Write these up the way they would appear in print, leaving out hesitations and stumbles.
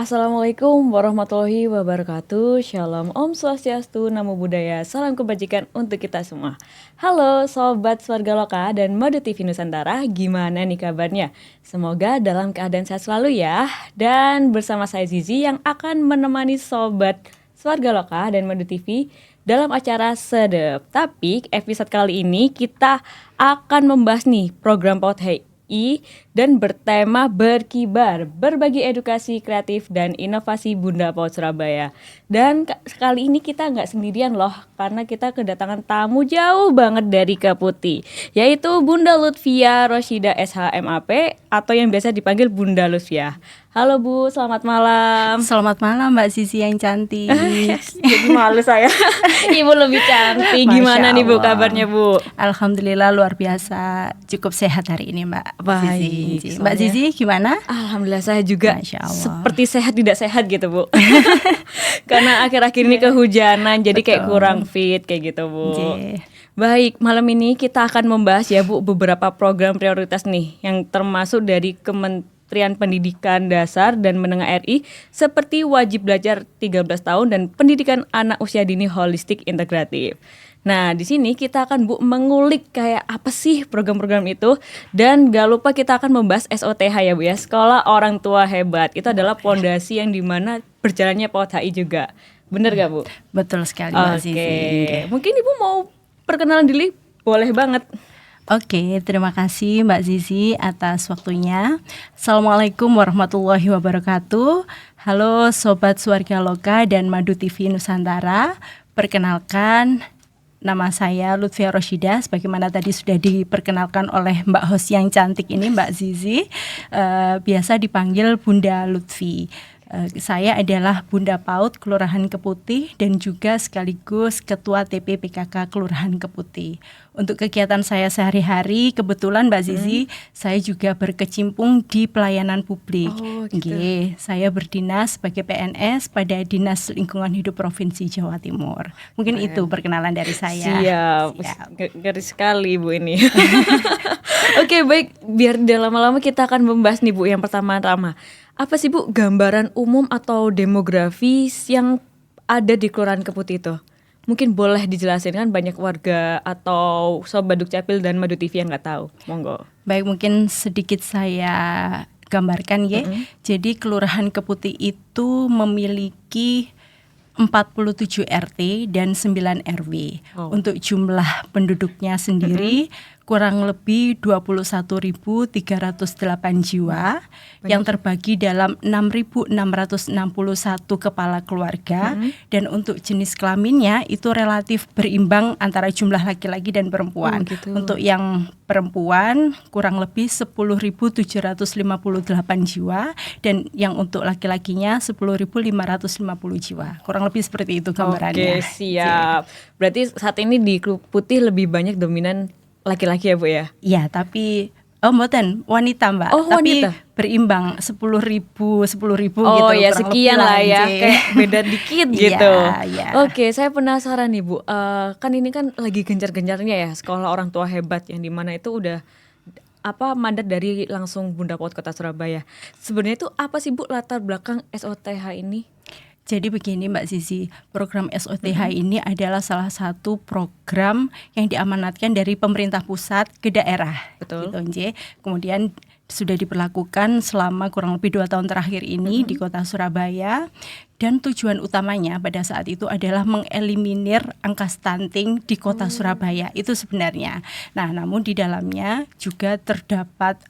Assalamualaikum warahmatullahi wabarakatuh. Shalom, Om Swastiastu, Namo Buddhaya, salam kebajikan untuk kita semua. Halo Sobat Swarga Loka dan Madu TV Nusantara, gimana nih kabarnya? Semoga dalam keadaan sehat selalu ya. Dan bersama saya Zizi yang akan menemani Sobat Swarga Loka dan Madu TV dalam acara Sedep. Tapi episode kali ini kita akan membahas nih program PAUD HI dan bertema berkibar, berbagi edukasi kreatif dan inovasi Bunda PAUD Surabaya. Dan kali ini kita nggak sendirian loh, karena kita kedatangan tamu jauh banget dari Keputih, yaitu Bunda Lutfia Roshida SHMAP atau yang biasa dipanggil Bunda Lutfia. Halo Bu, selamat malam. Selamat malam Mbak Sisi yang cantik. Jadi malu saya. Ibu lebih cantik. Gimana nih Bu kabarnya Bu? Alhamdulillah luar biasa. Cukup sehat hari ini Mbak. Baik. Sisi. Mbak Sisi gimana? Alhamdulillah saya juga Masya Allah. seperti sehat tidak sehat gitu Bu. Karena akhir-akhir ini kehujanan jadi kayak kurang fit kayak gitu Bu. Baik, malam ini kita akan membahas ya Bu beberapa program prioritas nih yang termasuk dari Kementerian Pendidikan Dasar dan Menengah RI seperti wajib belajar 13 tahun dan pendidikan anak usia dini holistik integratif. Nah, di sini kita akan Bu mengulik kayak apa sih program-program itu, dan gak lupa kita akan membahas SOTH ya Bu ya, Sekolah Orang Tua Hebat. Itu adalah pondasi yang dimana berjalannya PAUD HI juga. Bener gak Bu? Betul sekali Mbak Sisi. Oke, mungkin Ibu mau perkenalan diri? Boleh banget. Oke, terima kasih Mbak Zizi atas waktunya. Assalamualaikum warahmatullahi wabarakatuh. Halo Sobat Swarga Loka dan Madu TV Nusantara. Perkenalkan, nama saya Lutfia Roshida. Sebagaimana tadi sudah diperkenalkan oleh Mbak host yang cantik ini, Mbak Zizi, biasa dipanggil Bunda Lutfi. Saya adalah Bunda PAUD Kelurahan Keputih dan juga sekaligus Ketua TP PKK Kelurahan Keputih. Untuk kegiatan saya sehari-hari, kebetulan Mbak Zizi, saya juga berkecimpung di pelayanan publik. Saya berdinas sebagai PNS pada Dinas Lingkungan Hidup Provinsi Jawa Timur. Mungkin itu perkenalan dari saya. Siap. Garis sekali Bu ini. Oke, baik, biar tidak lama-lama kita akan membahas nih Bu. Yang pertama-tama, apa sih Bu gambaran umum atau demografis yang ada di Kelurahan Keputih itu? Mungkin boleh dijelasin, kan banyak warga atau Sobat Dukcapil dan Madu TV yang nggak tahu. Monggo. Baik, mungkin sedikit saya gambarkan ya. Jadi Kelurahan Keputih itu memiliki 47 RT dan 9 RW. Untuk jumlah penduduknya sendiri kurang lebih 21.308 jiwa yang terbagi dalam 6.661 kepala keluarga, dan untuk jenis kelaminnya itu relatif berimbang antara jumlah laki-laki dan perempuan. Untuk yang perempuan kurang lebih 10.758 jiwa dan yang untuk laki-lakinya 10.550 jiwa. Kurang lebih seperti itu gambarannya. Oke, siap. Berarti saat ini di Keputih lebih banyak dominan laki-laki ya Bu ya? Iya, tapi mboten wanita Mbak. Tapi wanita berimbang 10.000 gitu. Oh ya, sekian lah ya, kayak beda dikit gitu. Oke, saya penasaran nih Bu. Kan ini kan lagi gencar-gencarnya ya Sekolah Orang Tua Hebat, yang dimana itu udah mandat dari langsung Bunda PAUD Kota Surabaya. Sebenarnya itu apa sih Bu latar belakang SOTH ini? Jadi begini Mbak Zizi, program SOTH ini adalah salah satu program yang diamanatkan dari pemerintah pusat ke daerah. Betul. Gitu, kemudian sudah diberlakukan selama kurang lebih 2 tahun terakhir ini di Kota Surabaya. Dan tujuan utamanya pada saat itu adalah mengeliminir angka stunting di Kota Surabaya. Itu sebenarnya. Nah, namun di dalamnya juga terdapat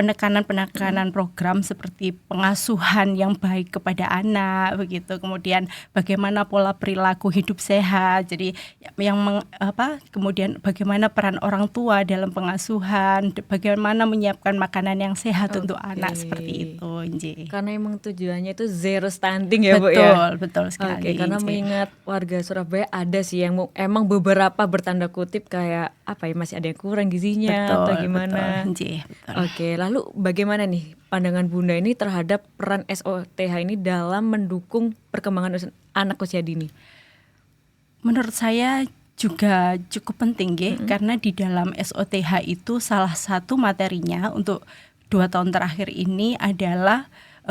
penekanan program seperti pengasuhan yang baik kepada anak begitu, kemudian bagaimana pola perilaku hidup sehat, jadi kemudian bagaimana peran orang tua dalam pengasuhan, bagaimana menyiapkan makanan yang sehat untuk anak, seperti itu. Karena emang tujuannya itu zero stunting ya Bu ya. Betul sekali. Karena mengingat warga Surabaya ada sih yang emang beberapa bertanda kutip kayak masih ada yang kurang gizinya atau gimana. Betul. Oke, lalu bagaimana nih pandangan Bunda ini terhadap peran SOTH ini dalam mendukung perkembangan anak usia dini? Menurut saya juga cukup penting karena di dalam SOTH itu salah satu materinya untuk 2 tahun terakhir ini adalah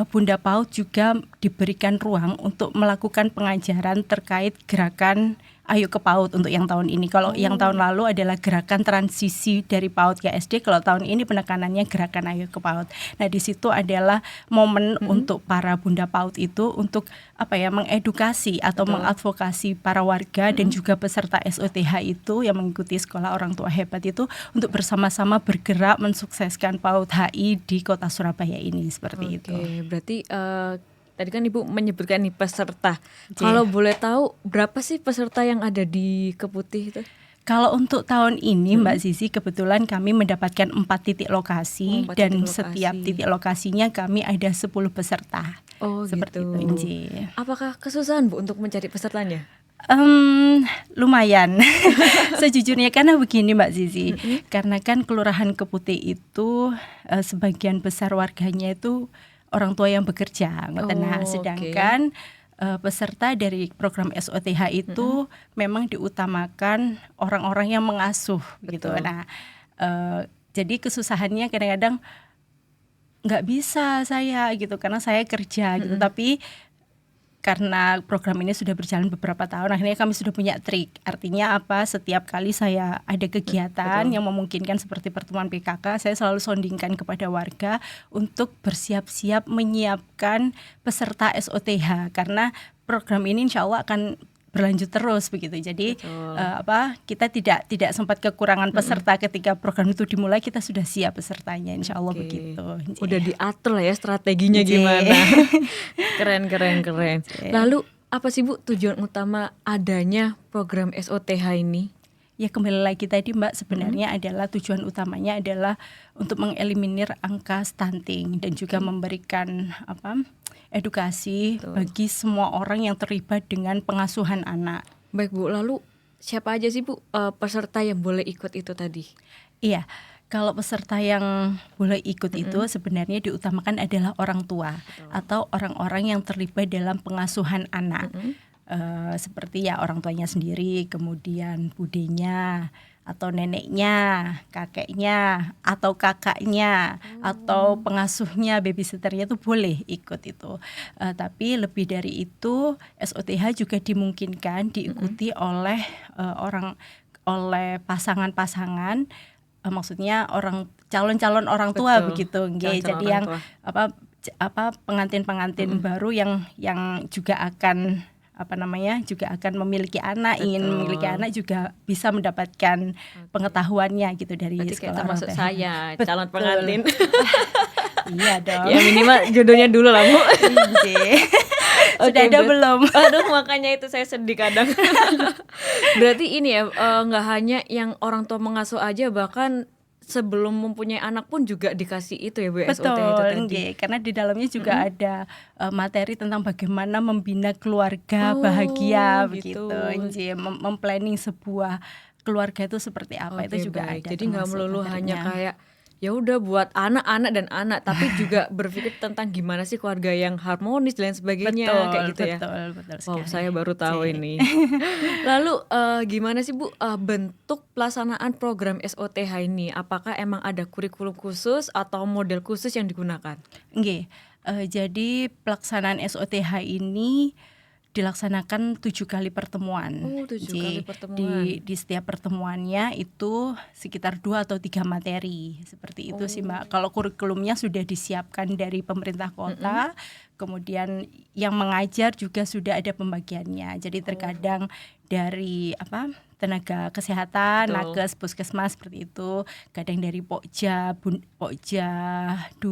Bunda PAUD juga diberikan ruang untuk melakukan pengajaran terkait gerakan Ayo ke PAUD untuk yang tahun ini. Kalau yang tahun lalu adalah gerakan transisi dari PAUD ke SD, kalau tahun ini penekanannya gerakan Ayo ke PAUD. Nah, di situ adalah momen untuk para Bunda PAUD itu untuk mengedukasi atau mengadvokasi para warga dan juga peserta SOTH itu yang mengikuti sekolah orang tua hebat itu untuk bersama-sama bergerak mensukseskan PAUD HI di Kota Surabaya ini seperti itu. Oke, berarti tadi kan Ibu menyebutkan nih peserta. Kalau boleh tahu berapa sih peserta yang ada di Keputih itu? Kalau untuk tahun ini Mbak Zizi kebetulan kami mendapatkan 4 titik lokasi dan setiap titik lokasinya kami ada 10 peserta. Seperti gitu. itu, Inji. Apakah kesusahan Bu untuk mencari pesertanya? Lumayan sejujurnya karena begini Mbak Zizi, karena kan Kelurahan Keputih itu sebagian besar warganya itu orang tua yang bekerja, sedangkan peserta dari program SOTH itu memang diutamakan orang-orang yang mengasuh gitu. Nah, jadi kesusahannya kadang-kadang nggak bisa saya gitu karena saya kerja gitu, tapi karena program ini sudah berjalan beberapa tahun, akhirnya kami sudah punya trik. Artinya apa? Setiap kali saya ada kegiatan yang memungkinkan seperti pertemuan PKK, saya selalu soundingkan kepada warga untuk bersiap-siap menyiapkan peserta SOTH karena program ini insya Allah akan berlanjut terus begitu. Jadi kita tidak sempat kekurangan peserta ketika program itu dimulai, kita sudah siap pesertanya insya Allah begitu. Udah diatur lah ya strateginya gimana. Keren. Lalu apa sih Bu tujuan utama adanya program SOTH ini? Ya kembali lagi tadi Mbak, sebenarnya adalah tujuan utamanya adalah untuk mengeliminir angka stunting dan juga memberikan edukasi bagi semua orang yang terlibat dengan pengasuhan anak. Baik Bu, lalu siapa aja sih Bu peserta yang boleh ikut itu tadi? Iya, kalau peserta yang boleh ikut itu sebenarnya diutamakan adalah orang tua atau orang-orang yang terlibat dalam pengasuhan anak. Seperti ya orang tuanya sendiri, kemudian budenya atau neneknya, kakeknya atau kakaknya atau pengasuhnya, babysitternya itu boleh ikut itu. Tapi lebih dari itu SOTH juga dimungkinkan diikuti oleh oleh pasangan-pasangan, maksudnya calon-calon orang tua begitu, jadi yang pengantin-pengantin baru yang juga akan juga akan memiliki anak, ingin memiliki anak juga bisa mendapatkan pengetahuannya gitu dari berarti sekolah termasuk orang saya calon pengantin. Iya dong. Ya minimal jodohnya dulu lah Bu. Sudah ada belum? Aduh, makanya itu saya sedih kadang. Berarti ini ya nggak hanya yang orang tua mengasuh aja, bahkan sebelum mempunyai anak pun juga dikasih itu ya Bu, SOTH itu tadi. Karena di dalamnya juga ada materi tentang bagaimana membina keluarga bahagia begitu, memplanning sebuah keluarga itu seperti apa, itu juga ada. Jadi nggak melulu hanya kayak ya udah buat anak-anak dan anak, tapi juga berpikir tentang gimana sih keluarga yang harmonis dan lain sebagainya, kayak gitu ya. Betul sekali. Saya baru tahu ini. Lalu gimana sih Bu bentuk pelaksanaan program SOTH ini? Apakah emang ada kurikulum khusus atau model khusus yang digunakan? Jadi pelaksanaan SOTH ini dilaksanakan 7 kali pertemuan. 7 kali pertemuan. Di setiap pertemuannya itu sekitar 2 atau 3 materi. Seperti itu sih Mbak. Kalau kurikulumnya sudah disiapkan dari pemerintah kota, kemudian yang mengajar juga sudah ada pembagiannya. Jadi terkadang dari tenaga kesehatan, nakes, puskesmas seperti itu, kadang dari Pokja 2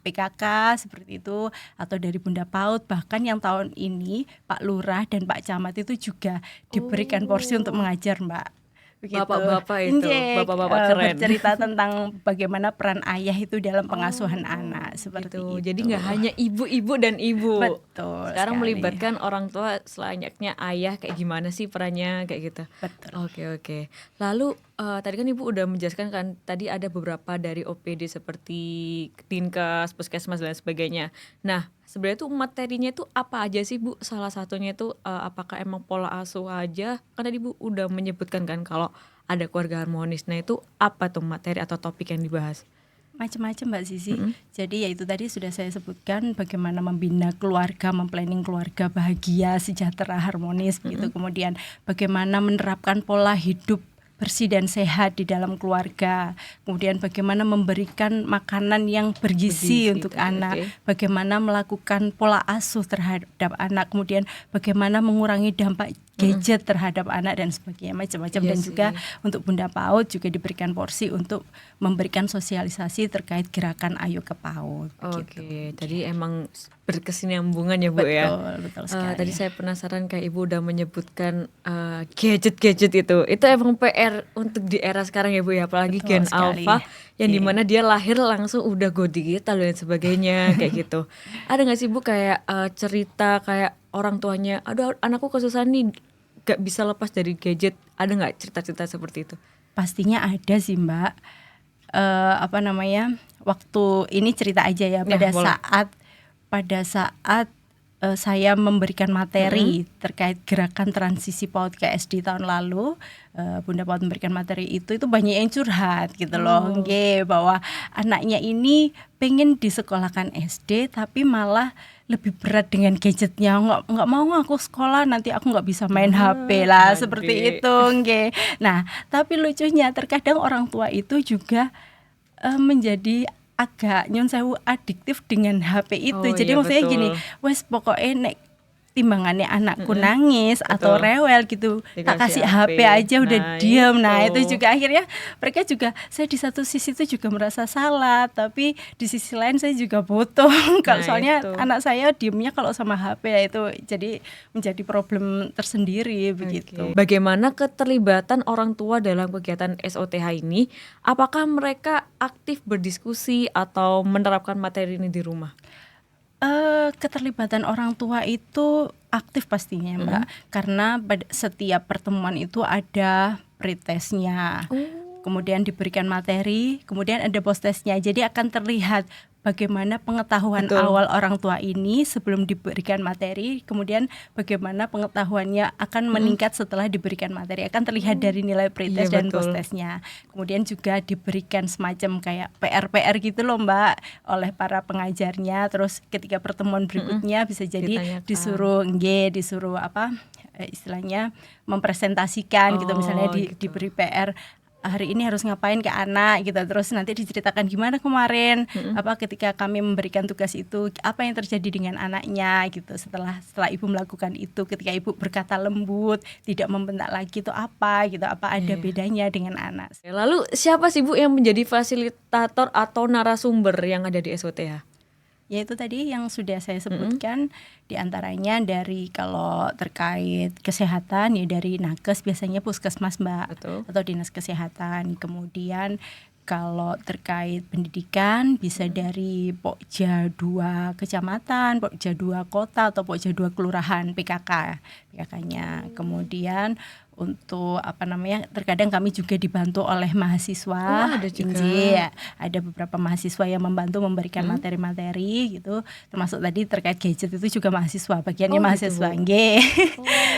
PKK seperti itu, atau dari Bunda PAUD. Bahkan yang tahun ini Pak Lurah dan Pak Camat itu juga diberikan porsi untuk mengajar Mbak. Begitu. Bapak-bapak itu, bapak-bapak keren. Bercerita tentang bagaimana peran ayah itu dalam pengasuhan anak seperti itu. Jadi nggak hanya ibu-ibu dan ibu. Betul. Sekarang sekali. melibatkan orang tua selayaknya ayah, kayak gimana sih perannya kayak gitu. Betul. Oke. Lalu tadi kan Ibu udah menjelaskan kan, tadi ada beberapa dari OPD seperti Dinkes, Puskesmas dan sebagainya. Nah, sebenarnya tuh materinya tuh apa aja sih Bu? Salah satunya itu apakah emang pola asuh aja? Kan tadi Bu udah menyebutkan kan kalau ada keluarga harmonis. Nah, itu apa tuh materi atau topik yang dibahas? Macam-macam Mbak Zizi. Jadi ya itu tadi sudah saya sebutkan bagaimana membina keluarga, memplanning keluarga bahagia, sejahtera, harmonis begitu. Kemudian bagaimana menerapkan pola hidup bersih dan sehat di dalam keluarga. Kemudian bagaimana memberikan makanan yang bergizi untuk anak. Bagaimana melakukan pola asuh terhadap anak. Kemudian bagaimana mengurangi dampak gadget terhadap anak dan sebagainya, macam-macam. Dan juga untuk Bunda PAUD juga diberikan porsi untuk memberikan sosialisasi terkait gerakan Ayo ke PAUD. Oke, jadi emang berkesinambungan ya Bu ya. Betul sekali. Tadi saya penasaran kayak Ibu udah menyebutkan gadget-gadget itu emang PR untuk di era sekarang ya Bu ya, apalagi Gen Alpha yang dimana dia lahir langsung udah go digital dan sebagainya kayak gitu. Ada nggak sih Bu kayak cerita kayak orang tuanya, aduh anakku kesusahan nih, gak bisa lepas dari gadget, ada nggak cerita-cerita seperti itu? Pastinya ada sih Mbak. Waktu ini cerita aja ya, pada saat saya memberikan materi terkait gerakan transisi PAUD ke SD tahun lalu, Bunda PAUD memberikan materi itu banyak yang curhat gitu loh, bahwa anaknya ini pengen disekolahkan SD tapi malah lebih berat dengan gadgetnya, nggak mau aku sekolah nanti aku nggak bisa main HP lah seperti itu. Nah tapi lucunya terkadang orang tua itu juga menjadi agak nyun sewu adiktif dengan HP itu. Jadi maksudnya gini, wes pokoknya nek timbangannya anakku nangis atau rewel gitu, tak kasih HP aja udah diam. Nah itu juga akhirnya mereka juga, saya di satu sisi itu juga merasa salah, tapi di sisi lain saya juga butuh. Kalau soalnya anak saya diamnya kalau sama HP ya itu jadi menjadi problem tersendiri begitu. Bagaimana keterlibatan orang tua dalam kegiatan SOTH ini? Apakah mereka aktif berdiskusi atau menerapkan materi ini di rumah? Keterlibatan orang tua itu aktif pastinya Mbak, karena pada setiap pertemuan itu ada pretestnya, kemudian diberikan materi, kemudian ada post-testnya, jadi akan terlihat bagaimana pengetahuan awal orang tua ini sebelum diberikan materi, kemudian bagaimana pengetahuannya akan meningkat setelah diberikan materi, akan terlihat dari nilai pretest dan post-testnya. Kemudian juga diberikan semacam kayak PR-PR gitu loh Mbak oleh para pengajarnya, terus ketika pertemuan berikutnya bisa jadi disuruh istilahnya mempresentasikan gitu, misalnya diberi PR hari ini harus ngapain ke anak gitu, terus nanti diceritakan gimana kemarin ketika kami memberikan tugas itu, apa yang terjadi dengan anaknya gitu setelah ibu melakukan itu, ketika ibu berkata lembut, tidak membentak lagi itu apa ada bedanya dengan anak. Lalu siapa sih Bu yang menjadi fasilitator atau narasumber yang ada di SOTH? Yaitu tadi yang sudah saya sebutkan, diantaranya dari kalau terkait kesehatan ya dari Nakes, biasanya puskesmas Mbak, atau dinas kesehatan. Kemudian kalau terkait pendidikan bisa dari Pokja 2 kecamatan, Pokja 2 kota atau Pokja 2 kelurahan, PKK-nya. Kemudian untuk terkadang kami juga dibantu oleh mahasiswa. Ada beberapa mahasiswa yang membantu memberikan materi-materi gitu, termasuk tadi terkait gadget itu juga mahasiswa, bagiannya mahasiswa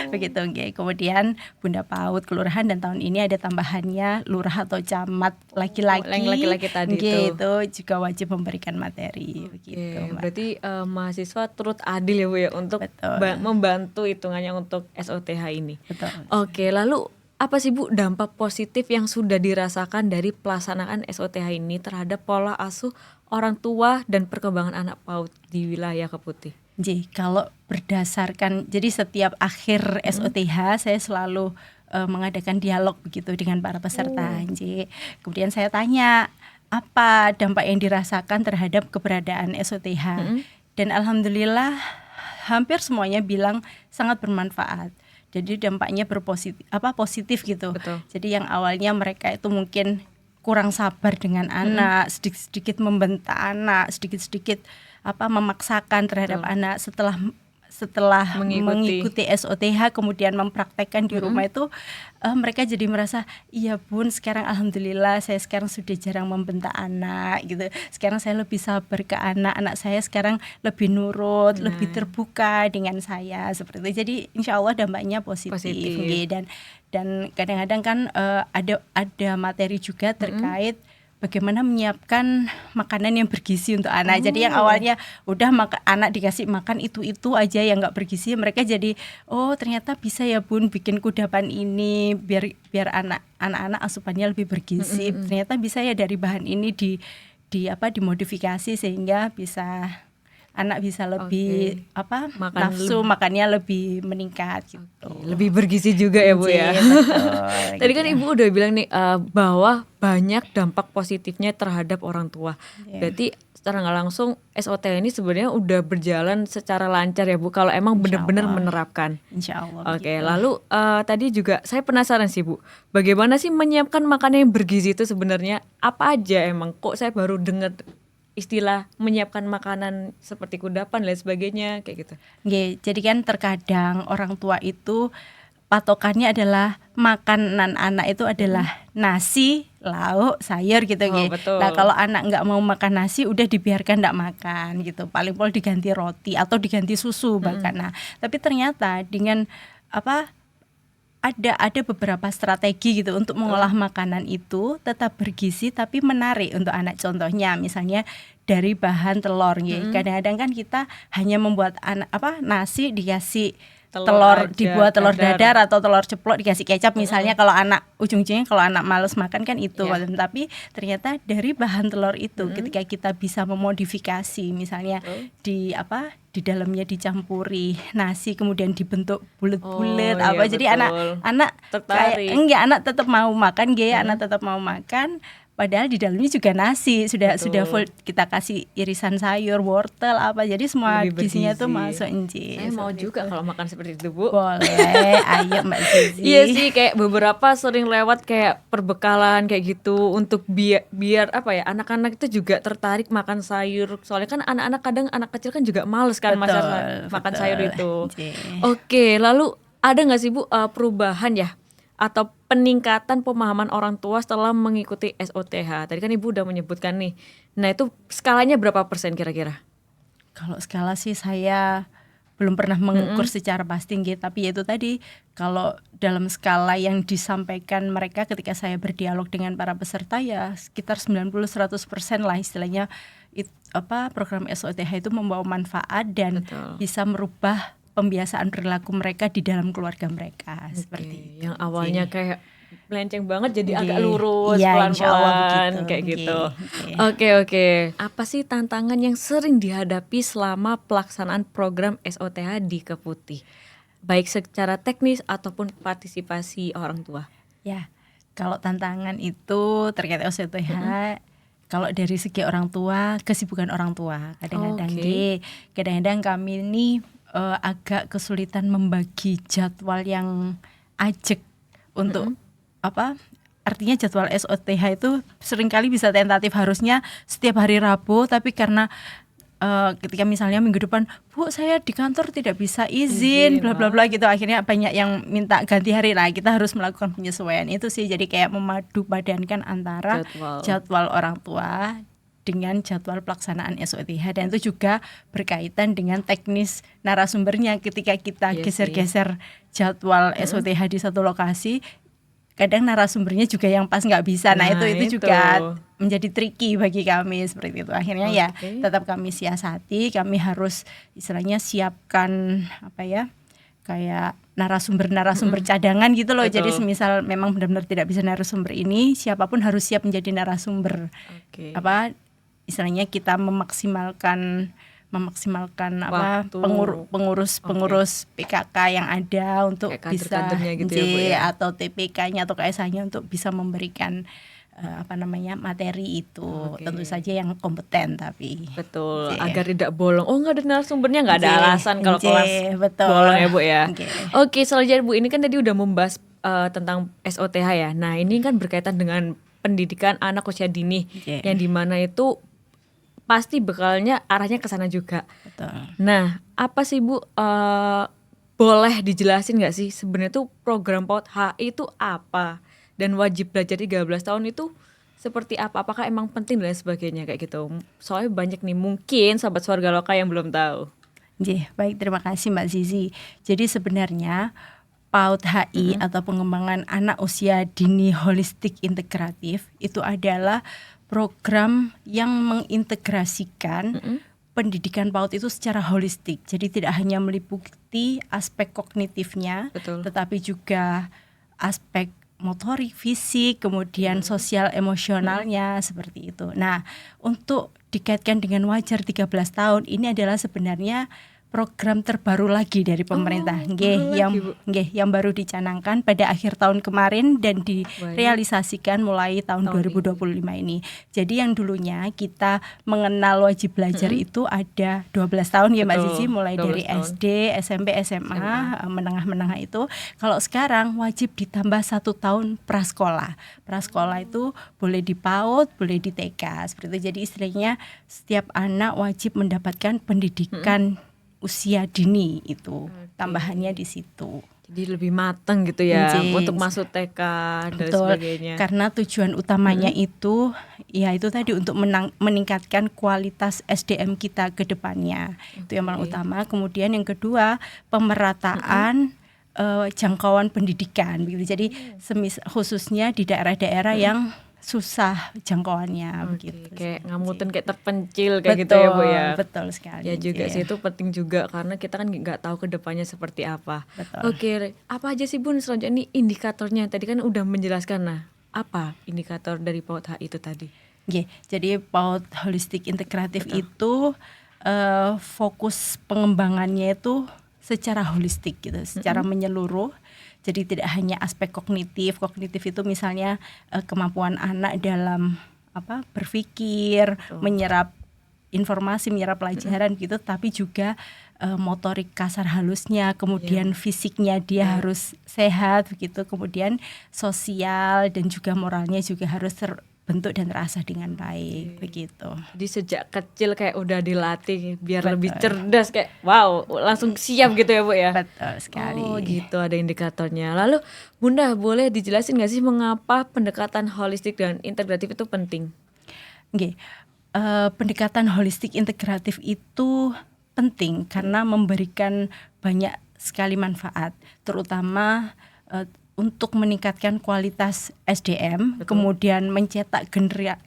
begitu. Kemudian Bunda PAUD kelurahan, dan tahun ini ada tambahannya lurah atau camat laki-laki tadi itu juga wajib memberikan materi begitu. Berarti mahasiswa turut adil ya Bu ya untuk membantu hitungannya untuk SOTH ini. Lalu apa sih Bu dampak positif yang sudah dirasakan dari pelaksanaan SOTH ini terhadap pola asuh orang tua dan perkembangan anak PAUD di wilayah Keputih? Kalau berdasarkan, jadi setiap akhir SOTH saya selalu mengadakan dialog begitu dengan para peserta. Kemudian saya tanya apa dampak yang dirasakan terhadap keberadaan SOTH, dan alhamdulillah hampir semuanya bilang sangat bermanfaat. Jadi dampaknya positif gitu. Jadi yang awalnya mereka itu mungkin kurang sabar dengan anak, sedikit-sedikit membentak anak, sedikit-sedikit memaksakan terhadap anak, setelah mengikuti SOTH kemudian mempraktekkan di rumah itu mereka jadi merasa, iya Bun, sekarang alhamdulillah saya sekarang sudah jarang membentak anak gitu. Sekarang saya lebih sabar ke anak saya sekarang lebih nurut, lebih terbuka dengan saya seperti itu. Jadi insya Allah dampaknya positif. Dan kadang-kadang kan ada materi juga terkait bagaimana menyiapkan makanan yang bergizi untuk anak. Jadi yang awalnya udah anak dikasih makan itu aja yang nggak bergizi, mereka jadi oh ternyata bisa ya Bun bikin kudapan ini biar anak-anak asupannya lebih bergizi. Ternyata bisa ya dari bahan ini dimodifikasi sehingga bisa anak bisa lebih nafsu makannya lebih meningkat gitu. Lebih bergizi juga ya Bu ya. Betul, Tadi kan Ibu udah bilang nih bahwa banyak dampak positifnya terhadap orang tua. Berarti secara nggak langsung SOTH ini sebenarnya udah berjalan secara lancar ya Bu, kalau emang benar-benar menerapkan. Insya Allah. Oke, lalu tadi juga saya penasaran sih Bu, bagaimana sih menyiapkan makanan yang bergizi itu sebenarnya? Apa aja emang? Kok saya baru dengar istilah menyiapkan makanan seperti kudapan dan sebagainya kayak gitu. Jadi kan terkadang orang tua itu patokannya adalah makanan anak itu adalah nasi, lauk, sayur gitu betul. Nah kalau anak nggak mau makan nasi udah dibiarkan nggak makan gitu. Paling pol diganti roti atau diganti susu bahkan. Nah tapi ternyata dengan ada beberapa strategi gitu untuk mengolah makanan itu tetap bergizi tapi menarik untuk anak. Contohnya misalnya dari bahan telur Kadang-kadang kan kita hanya membuat nasi dikasih telur dibuat telur dadar atau telur ceplok dikasih kecap misalnya. Kalau anak ujung-ujungnya kalau anak malas makan kan itu. Tapi ternyata dari bahan telur itu ketika kita bisa memodifikasi misalnya di dalamnya dicampuri nasi kemudian dibentuk bulat-bulat jadi anak tertarik. Anak tetap mau makan anak tetap mau makan. Padahal di dalamnya juga nasi sudah full, kita kasih irisan sayur, wortel jadi semua gizinya tuh masuk. Saya mau juga kalau makan seperti itu Bu. Boleh, ayo Mbak Zizi. Iya sih, kayak beberapa sering lewat kayak perbekalan kayak gitu untuk biar anak-anak itu juga tertarik makan sayur. Soalnya kan anak-anak kadang anak kecil kan juga males kan makan sayur itu. Oke, lalu ada nggak sih Bu perubahan ya atau peningkatan pemahaman orang tua setelah mengikuti SOTH? Tadi kan Ibu udah menyebutkan nih. Nah itu skalanya berapa persen kira-kira? Kalau skala sih saya belum pernah mengukur secara pasti tapi itu tadi kalau dalam skala yang disampaikan mereka ketika saya berdialog dengan para peserta ya sekitar 90-100% lah istilahnya program SOTH itu membawa manfaat dan bisa merubah pembiasaan perilaku mereka di dalam keluarga mereka seperti yang awalnya kayak melenceng banget jadi agak lurus pelan-pelan kayak gitu. Oke. Apa sih tantangan yang sering dihadapi selama pelaksanaan program SOTH di Keputih? Baik secara teknis ataupun partisipasi orang tua. Ya, kalau tantangan itu terkait SOTH kalau dari segi orang tua, kesibukan orang tua kadang-kadang kami ini agak kesulitan membagi jadwal yang ajak untuk artinya jadwal SOTH itu seringkali bisa tentatif harusnya setiap hari Rabu tapi karena ketika misalnya minggu depan Bu saya di kantor tidak bisa izin bla bla bla gitu akhirnya banyak yang minta ganti hari. Nah kita harus melakukan penyesuaian itu sih jadi kayak memadu padankan antara jadwal orang tua dengan jadwal pelaksanaan SOTH dan itu juga berkaitan dengan teknis narasumbernya ketika kita geser-geser jadwal SOTH di satu lokasi kadang narasumbernya juga yang pas nggak bisa. Nah itu juga menjadi tricky bagi kami seperti itu. Akhirnya ya tetap kami siasati, kami harus istilahnya siapkan kayak narasumber cadangan gitu loh. Jadi semisal memang benar-benar tidak bisa narasumber ini, siapapun harus siap menjadi narasumber. Istilahnya kita memaksimalkan pengurus PKK yang ada untuk bisa gitu ya, atau TPK-nya atau KSH-nya untuk bisa memberikan materi itu. Tentu saja yang kompeten tapi betul agar tidak bolong. Nggak ada narasumbernya nggak ada alasan kalau kelas bolong ya Bu ya. Oke, selanjutnya Bu ini kan tadi udah membahas tentang SOTH ya. Nah ini kan berkaitan dengan pendidikan anak usia dini yang dimana itu pasti bekalnya arahnya ke sana juga. Betul. Nah, apa sih Bu boleh dijelasin nggak sih sebenarnya tuh program PAUD HI itu apa dan wajib belajar 13 tahun itu seperti apa? Apakah emang penting dan sebagainya kayak gitu? Soalnya banyak nih mungkin sahabat Swarga Loka yang belum tahu. Baik, terima kasih Mbak Zizi. Jadi sebenarnya PAUD HI atau pengembangan anak usia dini holistik integratif itu adalah program yang mengintegrasikan pendidikan PAUD itu secara holistik. Jadi tidak hanya meliputi aspek kognitifnya, Betul. tetapi juga aspek motorik, fisik, kemudian sosial emosionalnya seperti itu. Nah, untuk dikaitkan dengan wajar 13 tahun, ini adalah sebenarnya program terbaru lagi dari pemerintah, yang baru dicanangkan pada akhir tahun kemarin dan direalisasikan mulai tahun 2025 ini. Jadi yang dulunya kita mengenal wajib belajar itu ada 12 tahun ya Mbak Zizi, mulai dari SD, SMP, SMA, menengah-menengah itu. Kalau sekarang wajib ditambah 1 tahun prasekolah. Prasekolah itu boleh di PAUD, boleh di TK, seperti itu. Jadi istilahnya setiap anak wajib mendapatkan pendidikan usia dini itu. Tambahannya di situ. Jadi lebih matang gitu ya untuk masuk TK dan sebagainya. Karena tujuan utamanya itu ya itu tadi untuk meningkatkan kualitas SDM kita ke depannya. Itu yang paling utama. Kemudian yang kedua, pemerataan jangkauan pendidikan begitu. Jadi khususnya di daerah-daerah yang susah jangkauannya begitu. Kayak ngamutin, kayak terpencil kayak gitu ya Bu ya. Betul sekali. Ya juga sih, itu penting juga karena kita kan nggak tahu ke depannya seperti apa. Betul. Oke, apa aja sih Bun selanjutnya ini indikatornya? Tadi kan udah menjelaskan, nah apa indikator dari PAUD HI itu tadi? Jadi PAUD holistik integratif itu fokus pengembangannya itu secara holistik gitu, secara menyeluruh. Jadi tidak hanya aspek kognitif itu misalnya kemampuan anak dalam berpikir, menyerap informasi, menyerap pelajaran gitu, tapi juga motorik kasar halusnya, kemudian fisiknya dia harus sehat begitu, kemudian sosial dan juga moralnya juga harus terbentuk dan terasah dengan baik begitu. Jadi sejak kecil kayak udah dilatih biar lebih cerdas, kayak wow langsung siap gitu ya Bu ya. Betul sekali. Oh gitu, ada indikatornya. Lalu Bunda boleh dijelasin nggak sih mengapa pendekatan holistik dan integratif itu penting? Pendekatan holistik integratif itu penting karena memberikan banyak sekali manfaat, terutama untuk meningkatkan kualitas SDM, kemudian mencetak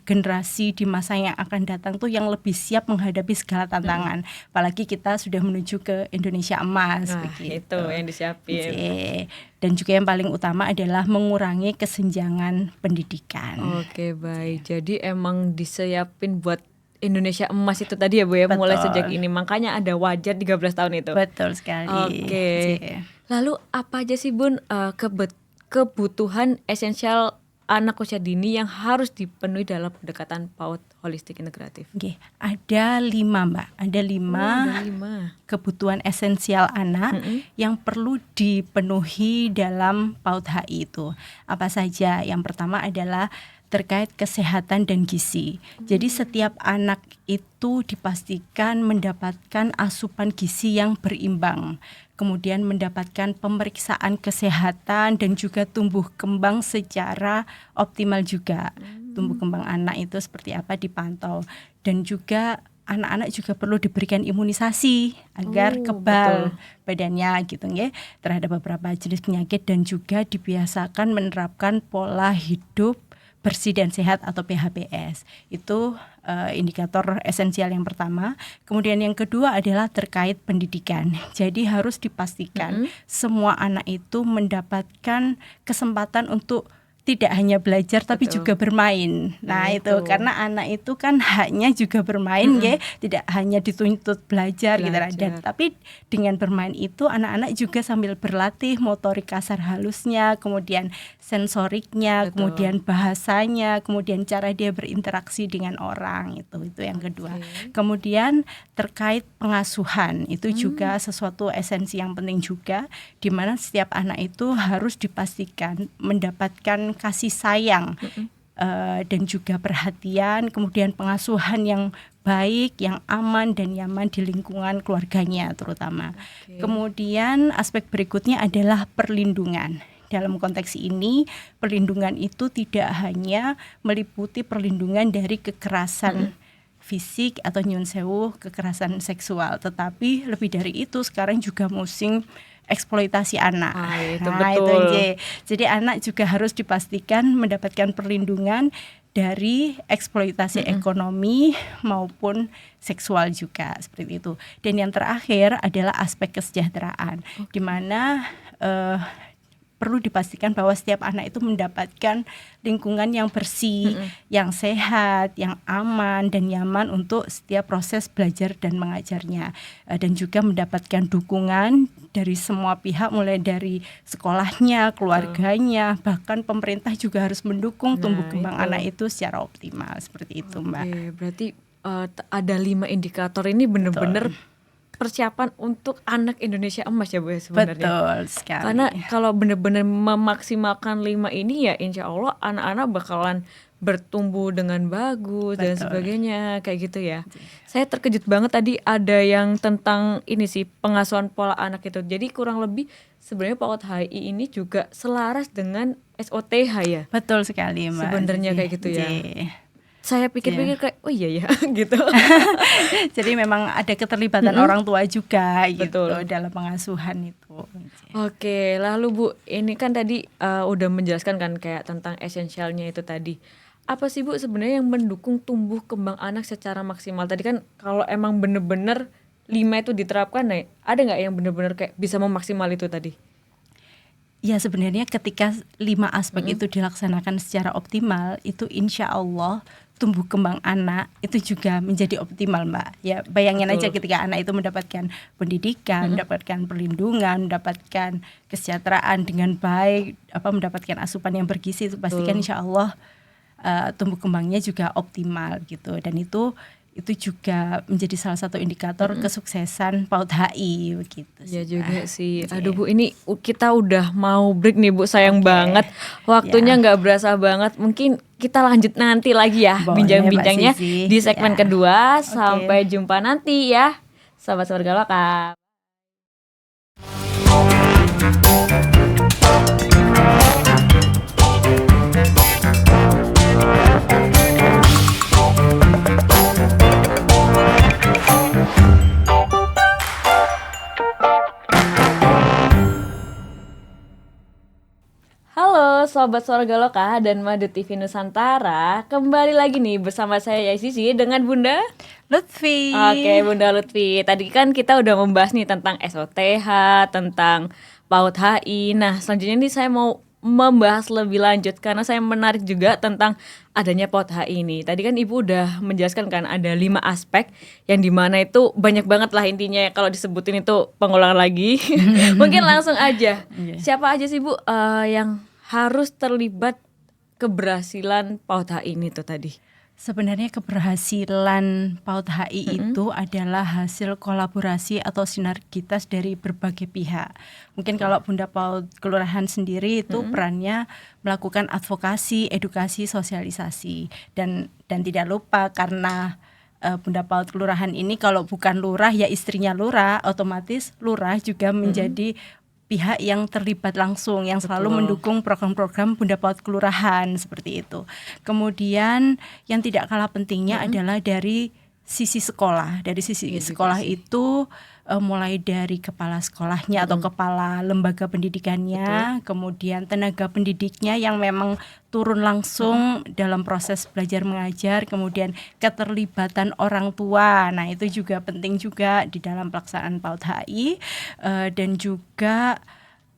generasi di masa yang akan datang tuh yang lebih siap menghadapi segala tantangan. Apalagi kita sudah menuju ke Indonesia emas. Begitu. Itu yang disiapin. Dan juga yang paling utama adalah mengurangi kesenjangan pendidikan. Oke, baik. Jadi emang disiapin buat Indonesia emas itu tadi ya Bu ya. Betul. Mulai sejak ini, makanya ada wajar 13 tahun itu. Betul sekali. Oke. Lalu apa aja sih Bun kebutuhan esensial anak usia dini yang harus dipenuhi dalam pendekatan PAUD holistik integratif? Ada 5 Mbak, ada 5 kebutuhan esensial anak yang perlu dipenuhi dalam PAUD HI itu. Apa saja? Yang pertama adalah terkait kesehatan dan gizi. Jadi setiap anak itu dipastikan mendapatkan asupan gizi yang berimbang, kemudian mendapatkan pemeriksaan kesehatan dan juga tumbuh kembang secara optimal juga. Tumbuh kembang anak itu seperti apa dipantau, dan juga anak-anak juga perlu diberikan imunisasi agar kebal badannya gitu ya terhadap beberapa jenis penyakit, dan juga dibiasakan menerapkan pola hidup bersih dan sehat atau PHBS. Itu indikator esensial yang pertama. Kemudian yang kedua adalah terkait pendidikan. Jadi harus dipastikan semua anak itu mendapatkan kesempatan untuk tidak hanya belajar tapi juga bermain. Nah itu karena anak itu kan haknya juga bermain ya, tidak hanya dituntut belajar. Gitu. Tapi dengan bermain itu anak-anak juga sambil berlatih motorik kasar halusnya, kemudian sensoriknya, kemudian bahasanya, kemudian cara dia berinteraksi dengan orang itu yang kedua. Kemudian terkait pengasuhan itu juga sesuatu esensi yang penting juga, di mana setiap anak itu harus dipastikan mendapatkan kasih sayang dan juga perhatian, kemudian pengasuhan yang baik, yang aman dan nyaman di lingkungan keluarganya terutama. Kemudian aspek berikutnya adalah perlindungan. Dalam konteks ini, perlindungan itu tidak hanya meliputi perlindungan dari kekerasan fisik atau nyun sewu, kekerasan seksual, tetapi lebih dari itu sekarang juga musim eksploitasi anak. Itu betul. Jadi anak juga harus dipastikan mendapatkan perlindungan dari eksploitasi ekonomi maupun seksual juga seperti itu. Dan yang terakhir adalah aspek kesejahteraan, di mana perlu dipastikan bahwa setiap anak itu mendapatkan lingkungan yang bersih, yang sehat, yang aman dan nyaman untuk setiap proses belajar dan mengajarnya, dan juga mendapatkan dukungan dari semua pihak, mulai dari sekolahnya, keluarganya, bahkan pemerintah juga harus mendukung tumbuh kembang anak itu secara optimal seperti itu, Mbak. Oke, berarti ada 5 indikator ini benar-benar persiapan untuk anak Indonesia emas ya Bu ya sebenarnya. Betul sekali. Karena kalau benar-benar memaksimalkan 5 ini ya insya Allah anak-anak bakalan bertumbuh dengan bagus dan sebagainya kayak gitu ya. Saya terkejut banget tadi ada yang tentang ini sih pengasuhan pola anak itu. Jadi kurang lebih sebenarnya PAUD HI ini juga selaras dengan SOTH ya. Betul sekali, Mbak. Sebenarnya kayak gitu ya. Saya pikir-pikir kayak oh iya ya gitu. Jadi memang ada keterlibatan orang tua juga gitu Betul. dalam pengasuhan itu. Oke, lalu Bu, ini kan tadi udah menjelaskan kan kayak tentang esensialnya itu tadi. Apa sih Bu sebenarnya yang mendukung tumbuh kembang anak secara maksimal? Tadi kan kalau emang bener-bener 5 itu diterapkan, nih, ada nggak yang bener-bener kayak bisa memaksimal itu tadi? Ya sebenarnya ketika 5 aspek itu dilaksanakan secara optimal, itu insya Allah tumbuh kembang anak itu juga menjadi optimal, Mbak. Ya bayangin aja ketika anak itu mendapatkan pendidikan, mendapatkan perlindungan, mendapatkan kesejahteraan dengan baik, mendapatkan asupan yang bergizi, itu pastikan insya Allah tumbuh kembangnya juga optimal gitu. Dan itu juga menjadi salah satu indikator kesuksesan PAUD HI begitu. Ya juga sih. Aduh Bu, ini kita udah mau break nih Bu, sayang banget. Waktunya nggak berasa banget. Mungkin kita lanjut nanti lagi ya bincang-bincangnya di segmen kedua. Sampai jumpa nanti ya, Sobat Swarga Lokal. Halo Sobat Swarga Lokal dan Madu TV Nusantara, kembali lagi nih bersama saya Yaisisi dengan Bunda Lutfi. Oke, Bunda Lutfi. Tadi kan kita udah membahas nih tentang SOTH, tentang PAUD HI. Nah, selanjutnya nih saya mau membahas lebih lanjut karena saya menarik juga tentang adanya PAUD HI ini. Tadi kan Ibu udah menjelaskan kan ada 5 aspek yang dimana itu banyak banget lah intinya, kalau disebutin itu pengulangan lagi. Mungkin langsung aja. Siapa aja sih Bu yang harus terlibat keberhasilan PAUD HI ini tuh tadi? Sebenarnya keberhasilan PAUD HI itu adalah hasil kolaborasi atau sinergitas dari berbagai pihak. Mungkin kalau Bunda PAUD Kelurahan sendiri itu perannya melakukan advokasi, edukasi, sosialisasi, dan tidak lupa karena Bunda PAUD Kelurahan ini kalau bukan lurah ya istrinya lurah, otomatis lurah juga menjadi pihak yang terlibat langsung, yang selalu mendukung program-program Bunda PAUD Kelurahan seperti itu. Kemudian yang tidak kalah pentingnya adalah dari sisi sekolah. Dari sisi sekolah itu mulai dari kepala sekolahnya atau kepala lembaga pendidikannya, kemudian tenaga pendidiknya yang memang turun langsung dalam proses belajar mengajar, kemudian keterlibatan orang tua. Nah, itu juga penting juga di dalam pelaksanaan PAUD HI, dan juga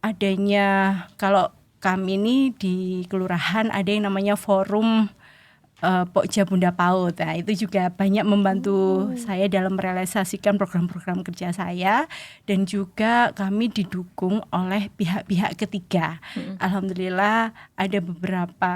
adanya, kalau kami ini di kelurahan ada yang namanya forum Pokja Bunda PAUD. Nah, itu juga banyak membantu saya dalam merealisasikan program-program kerja saya, dan juga kami didukung oleh pihak-pihak ketiga. Alhamdulillah ada beberapa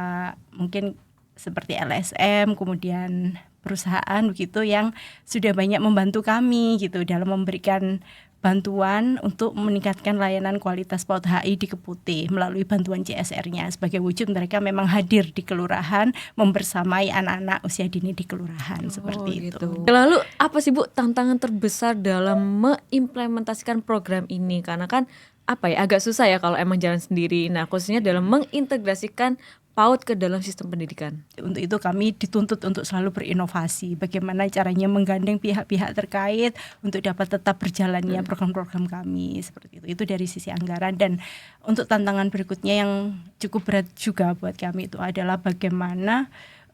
mungkin seperti LSM, kemudian perusahaan begitu yang sudah banyak membantu kami gitu dalam memberikan bantuan untuk meningkatkan layanan kualitas PAUD HI di Keputih melalui bantuan CSR-nya. Sebagai wujud mereka memang hadir di kelurahan membersamai anak-anak usia dini di kelurahan seperti itu. Lalu apa sih Bu tantangan terbesar dalam mengimplementasikan program ini? Karena kan agak susah ya kalau emang jalan sendiri. Nah, khususnya dalam mengintegrasikan PAUD ke dalam sistem pendidikan. Untuk itu kami dituntut untuk selalu berinovasi. Bagaimana caranya menggandeng pihak-pihak terkait untuk dapat tetap berjalannya program-program kami seperti itu. Itu dari sisi anggaran. Dan untuk tantangan berikutnya yang cukup berat juga buat kami itu adalah bagaimana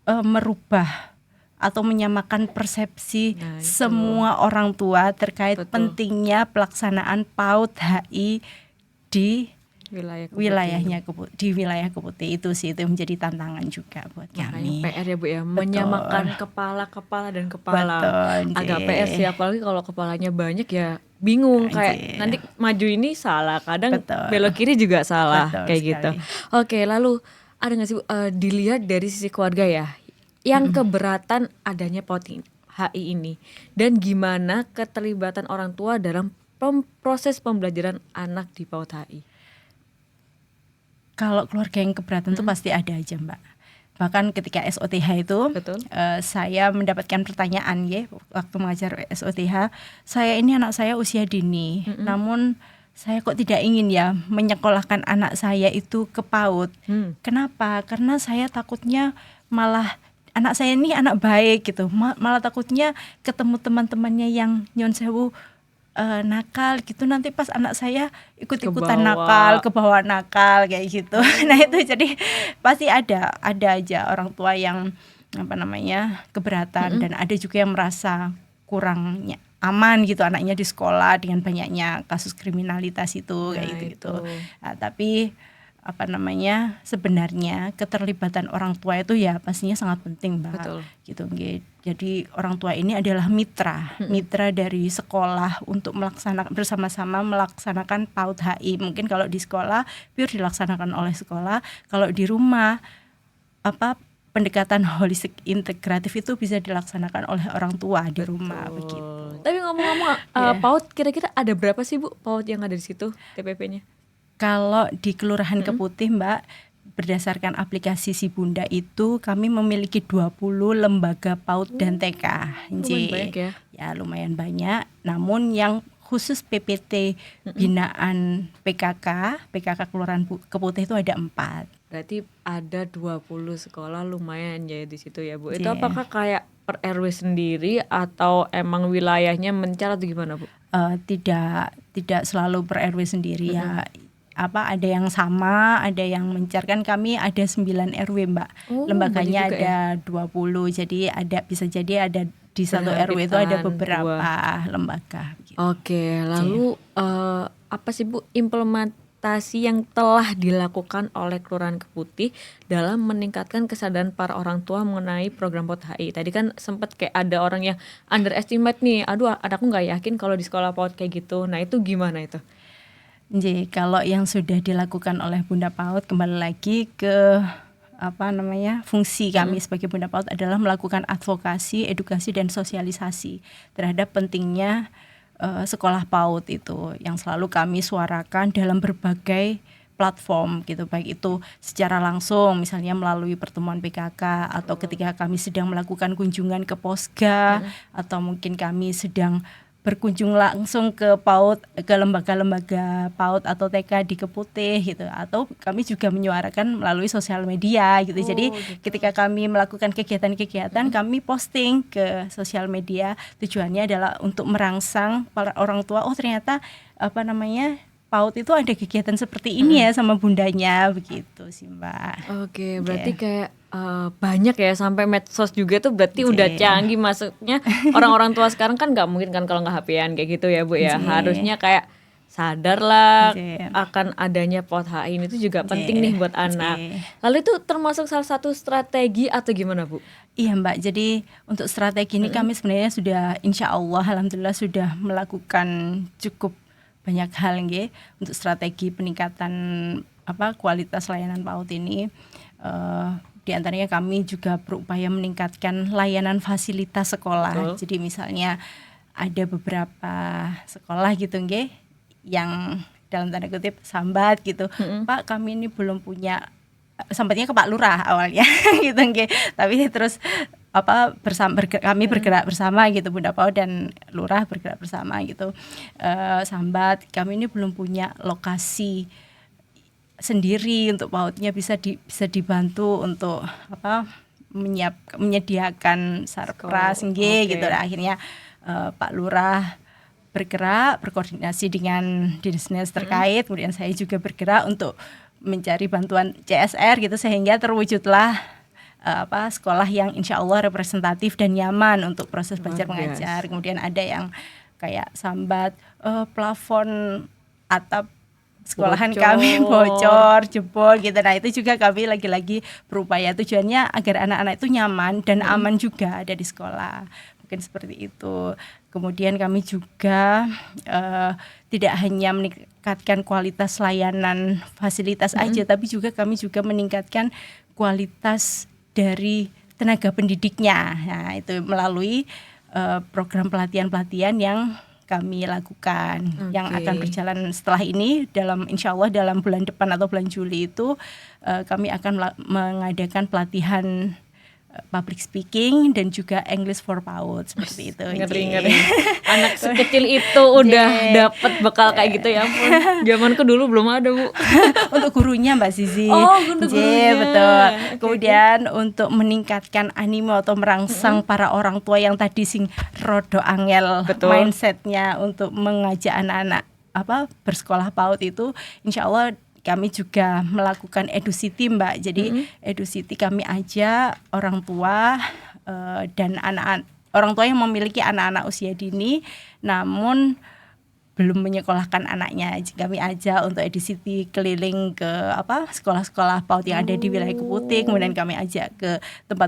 merubah atau menyamakan persepsi Nah, itu. semua orang tua terkait Betul. pentingnya pelaksanaan PAUD HI di Wilayah Keputih. wilayahnya di wilayah Keputih itu sih, itu menjadi tantangan juga buat Makanya kami. PR ya Bu ya, Betul. menyamakan kepala dan kepala. Betul, Agak Nje. PR sih, apalagi kalau kepalanya banyak ya bingung, kayak Nje. nanti maju ini salah, kadang Betul. belok kiri juga salah, Betul kayak sekali. gitu. Oke, lalu ada nggak sih Bu, dilihat dari sisi keluarga ya, yang keberatan adanya PAUD HI ini, dan gimana keterlibatan orang tua dalam proses pembelajaran anak di PAUD HI? Kalau keluarga yang keberatan itu pasti ada aja Mbak. Bahkan ketika SOTH itu, Betul. saya mendapatkan pertanyaan ya waktu mengajar SOTH, anak saya usia dini, namun saya kok tidak ingin ya menyekolahkan anak saya itu ke PAUD. Kenapa? Karena saya takutnya malah anak saya ini anak baik gitu, malah takutnya ketemu teman-temannya yang nyon sewu nakal gitu, nanti pas anak saya ikut-ikutan Kebawa. nakal, kebawa nakal kayak gitu. Nah itu jadi pasti ada aja orang tua yang keberatan, dan ada juga yang merasa kurang aman gitu anaknya di sekolah dengan banyaknya kasus kriminalitas itu kayak gitu. Nah, tapi sebenarnya keterlibatan orang tua itu ya pastinya sangat penting Mbak. Betul. Gitu. Jadi orang tua ini adalah mitra dari sekolah untuk bersama-sama melaksanakan PAUD HI. Mungkin kalau di sekolah pure dilaksanakan oleh sekolah, kalau di rumah pendekatan holistik integratif itu bisa dilaksanakan oleh orang tua di rumah begitu. Tapi ngomong-ngomong, PAUD kira-kira ada berapa sih Bu PAUD yang ada di situ TPP-nya? Kalau di Kelurahan Keputih Mbak, berdasarkan aplikasi Si Bunda itu kami memiliki 20 lembaga PAUD dan TK. Lumayan banyak ya? Ya lumayan banyak, namun yang khusus PPT binaan PKK Kelurahan Keputih itu ada 4. Berarti ada 20 sekolah, lumayan ya di situ ya Bu. Itu apakah kayak per RW sendiri atau emang wilayahnya mencar atau gimana Bu? Tidak selalu per RW sendiri ya. Ada yang sama, ada yang mencar, kan kami ada 9 RW Mbak. Lembaganya ada 20. Jadi bisa jadi ada di satu RW itu ada beberapa lembaga gitu. Oke, lalu apa sih Bu implementasi yang telah dilakukan oleh Kelurahan Keputih dalam meningkatkan kesadaran para orang tua mengenai program PAUD HI? Tadi kan sempat kayak ada orang yang underestimate nih, aduh anakku nggak yakin kalau di sekolah PAUD kayak gitu. Nah itu gimana itu? Jadi kalau yang sudah dilakukan oleh Bunda PAUD, kembali lagi ke fungsi kami sebagai Bunda PAUD adalah melakukan advokasi, edukasi dan sosialisasi terhadap pentingnya sekolah PAUD itu, yang selalu kami suarakan dalam berbagai platform gitu, baik itu secara langsung misalnya melalui pertemuan PKK, atau ketika kami sedang melakukan kunjungan ke Posga, atau mungkin kami sedang berkunjung langsung ke PAUD, ke lembaga-lembaga PAUD atau TK di Keputih gitu, atau kami juga menyuarakan melalui sosial media gitu. Jadi ketika kami melakukan kegiatan-kegiatan, kami posting ke sosial media, tujuannya adalah untuk merangsang para orang tua, oh ternyata PAUD itu ada kegiatan seperti ini ya sama bundanya, begitu sih Mbak. Oke, berarti kayak banyak ya, sampai medsos juga tuh berarti udah canggih. Maksudnya orang-orang tua sekarang kan nggak mungkin kan kalau nggak HP-an kayak gitu ya Bu ya. Harusnya kayak sadar lah akan adanya PAUD HI ini tuh juga penting nih buat anak. Lalu itu termasuk salah satu strategi atau gimana Bu? Iya Mbak, jadi untuk strategi ini kami sebenarnya sudah insya Allah alhamdulillah sudah melakukan cukup banyak hal nggih untuk strategi peningkatan kualitas layanan PAUD ini. Di antaranya kami juga berupaya meningkatkan layanan fasilitas sekolah. Jadi misalnya ada beberapa sekolah gitu nggih yang dalam tanda kutip sambat gitu. Pak, kami ini belum punya, sambatnya ke Pak Lurah awalnya gitu nggih. Tapi terus kami bergerak bersama gitu, Bunda PAUD dan Lurah bergerak bersama gitu. Sambat, kami ini belum punya lokasi sendiri untuk PAUD-nya, bisa dibantu untuk menyediakan sarpras gitu. Akhirnya Pak Lurah bergerak berkoordinasi dengan dinas-dinas terkait, kemudian saya juga bergerak untuk mencari bantuan CSR gitu, sehingga terwujudlah sekolah yang insya Allah representatif dan nyaman untuk proses belajar Luar biasa. mengajar. Kemudian ada yang kayak sambat plafon atap sekolahan Bocor. kami bocor, jebol gitu. Nah itu juga kami lagi-lagi berupaya, tujuannya agar anak-anak itu nyaman dan aman juga ada di sekolah. Mungkin seperti itu. Kemudian kami juga tidak hanya meningkatkan kualitas layanan fasilitas aja, tapi juga kami juga meningkatkan kualitas dari tenaga pendidiknya. Nah itu melalui program pelatihan-pelatihan yang kami lakukan, yang akan berjalan setelah ini, insya Allah dalam bulan depan atau bulan Juli itu kami akan mengadakan pelatihan public speaking dan juga English for PAUD seperti itu. Ngeri. Anak sekecil itu udah dapat bekal kayak gitu, ya ampun. Zamanku dulu belum ada, Bu. Untuk gurunya Mbak Zizi. Untuk gurunya. Betul. Kemudian untuk meningkatkan animo atau merangsang para orang tua yang tadi sing rodo angel mindsetnya untuk mengajak anak-anak bersekolah PAUD itu, insya Allah kami juga melakukan EduCity, Mbak. Jadi EduCity kami ajak orang tua dan orang tua yang memiliki anak-anak usia dini namun belum menyekolahkan anaknya, kami ajak untuk EduCity keliling ke sekolah-sekolah PAUD yang ada di wilayah Keputih. Kemudian kami ajak ke tempat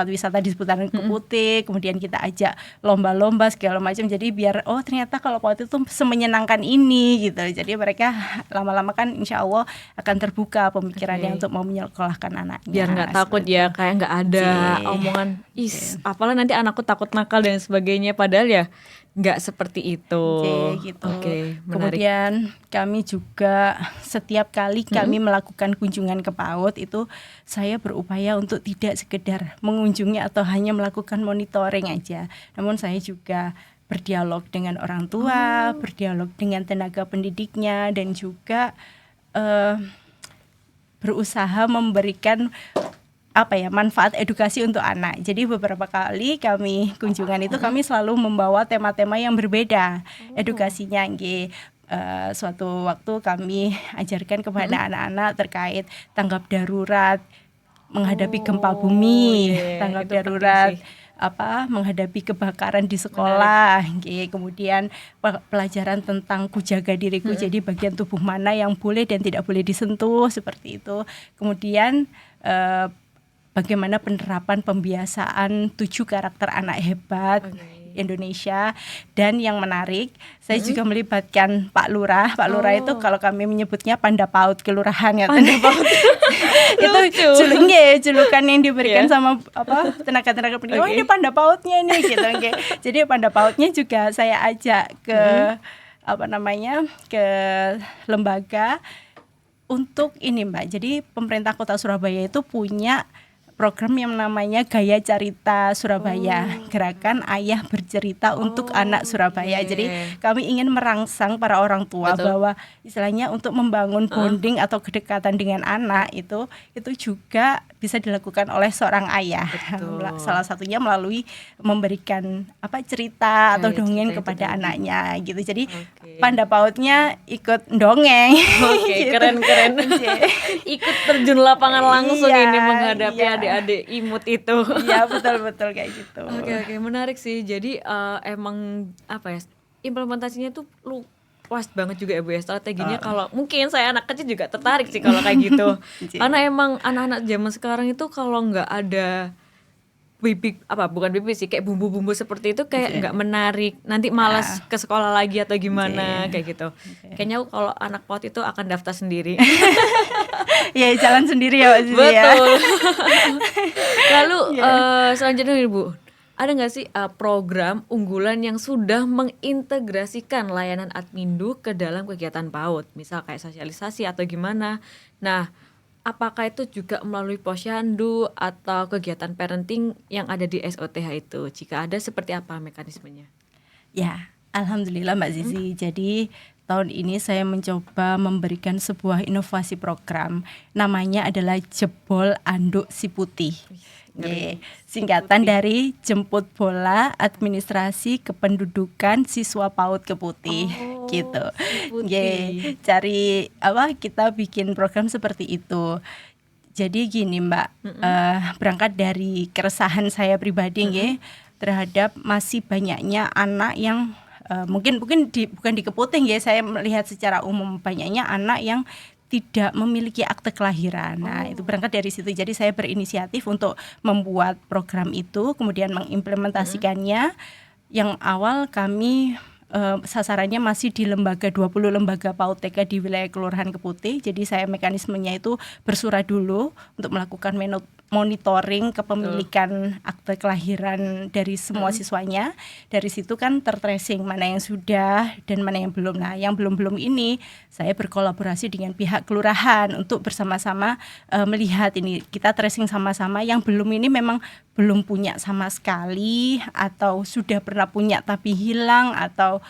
wisata di seputaran Keputih. Kemudian kita ajak lomba-lomba segala macam. Jadi biar ternyata kalau PAUD itu semenyenangkan ini gitu. Jadi mereka lama-lama kan insya Allah akan terbuka pemikirannya untuk mau menyekolahkan anaknya. Biar nggak takut ya, kayak nggak ada omongan apalah nanti anakku takut nakal dan sebagainya, padahal ya nggak seperti itu. Gitu. Menarik. Kemudian kami juga setiap kali kami melakukan kunjungan ke PAUD itu saya berupaya untuk tidak sekedar mengunjungi atau hanya melakukan monitoring aja. Namun saya juga berdialog dengan orang tua, berdialog dengan tenaga pendidiknya, dan juga berusaha memberikan manfaat edukasi untuk anak. Jadi beberapa kali kami kunjungan itu kami selalu membawa tema-tema yang berbeda edukasinya. Suatu waktu kami ajarkan kepada anak-anak terkait tanggap darurat menghadapi gempa bumi, tanggap darurat menghadapi kebakaran di sekolah. Kemudian pelajaran tentang kujaga diriku, jadi bagian tubuh mana yang boleh dan tidak boleh disentuh, seperti itu. Kemudian bagaimana penerapan pembiasaan 7 karakter anak hebat Indonesia. Dan yang menarik, saya juga melibatkan Pak Lurah. Pak Lurah itu kalau kami menyebutnya Panda PAUD kelurahan ya. Panda PAUD. Itu julukan yang diberikan sama tenaga-tenaga pendidik. Ini Panda PAUD-nya nih gitu. Jadi Panda PAUD-nya juga saya ajak ke ke lembaga untuk ini, Mbak. Jadi pemerintah Kota Surabaya itu punya program yang namanya Gaya Carita Surabaya, gerakan ayah bercerita untuk anak Surabaya. Jadi kami ingin merangsang para orang tua bahwa istilahnya untuk membangun bonding atau kedekatan dengan anak itu juga bisa dilakukan oleh seorang ayah. Salah satunya melalui memberikan cerita atau dongeng kepada anaknya gitu. Jadi Panda PAUD-nya ikut dongeng. Gitu. Keren. Ikut terjun lapangan langsung ini menghadapi adik-adik imut itu. Iya, betul kayak gitu. Oke, menarik sih. Jadi emang implementasinya tuh luas banget juga ya, Bu ya. Strateginya kalau mungkin saya anak kecil juga tertarik sih kalau kayak gitu. Karena emang anak-anak zaman sekarang itu kalau nggak ada bukan bibit sih, kayak bumbu-bumbu seperti itu kayak nggak menarik, nanti malas ke sekolah lagi atau gimana kayak gitu. Kayaknya kalau anak PAUD itu akan daftar sendiri. Ya jalan sendiri ya Mbak Zizi. Betul. Lalu selanjutnya nih Bu, ada nggak sih program unggulan yang sudah mengintegrasikan layanan Admindu ke dalam kegiatan PAUD, misal kayak sosialisasi atau gimana? Nah, apakah itu juga melalui posyandu atau kegiatan parenting yang ada di SOTH itu? Jika ada, seperti apa mekanismenya? Ya, alhamdulillah Mbak Zizi. Jadi tahun ini saya mencoba memberikan sebuah inovasi program, namanya adalah Jebol Anduk Si Putih. Singkatan dari Jemput Bola Administrasi Kependudukan Siswa PAUD Keputih gitu. Cari kita bikin program seperti itu. Jadi gini Mbak, berangkat dari keresahan saya pribadi nggih, terhadap masih banyaknya anak yang mungkin bukan di Keputing ya, saya melihat secara umum banyaknya anak yang tidak memiliki akte kelahiran. Nah, itu berangkat dari situ. Jadi saya berinisiatif untuk membuat program itu, kemudian mengimplementasikannya. Yang awal kami sasarannya masih di 20 lembaga PAUD TK di wilayah Kelurahan Keputih. Jadi saya mekanismenya itu bersurat dulu untuk melakukan monitoring kepemilikan akte kelahiran dari semua siswanya. Dari situ kan tertracing mana yang sudah dan mana yang belum. Nah, yang belum ini saya berkolaborasi dengan pihak kelurahan untuk bersama-sama melihat ini, kita tracing sama-sama. Yang belum ini memang belum punya sama sekali, atau sudah pernah punya tapi hilang, atau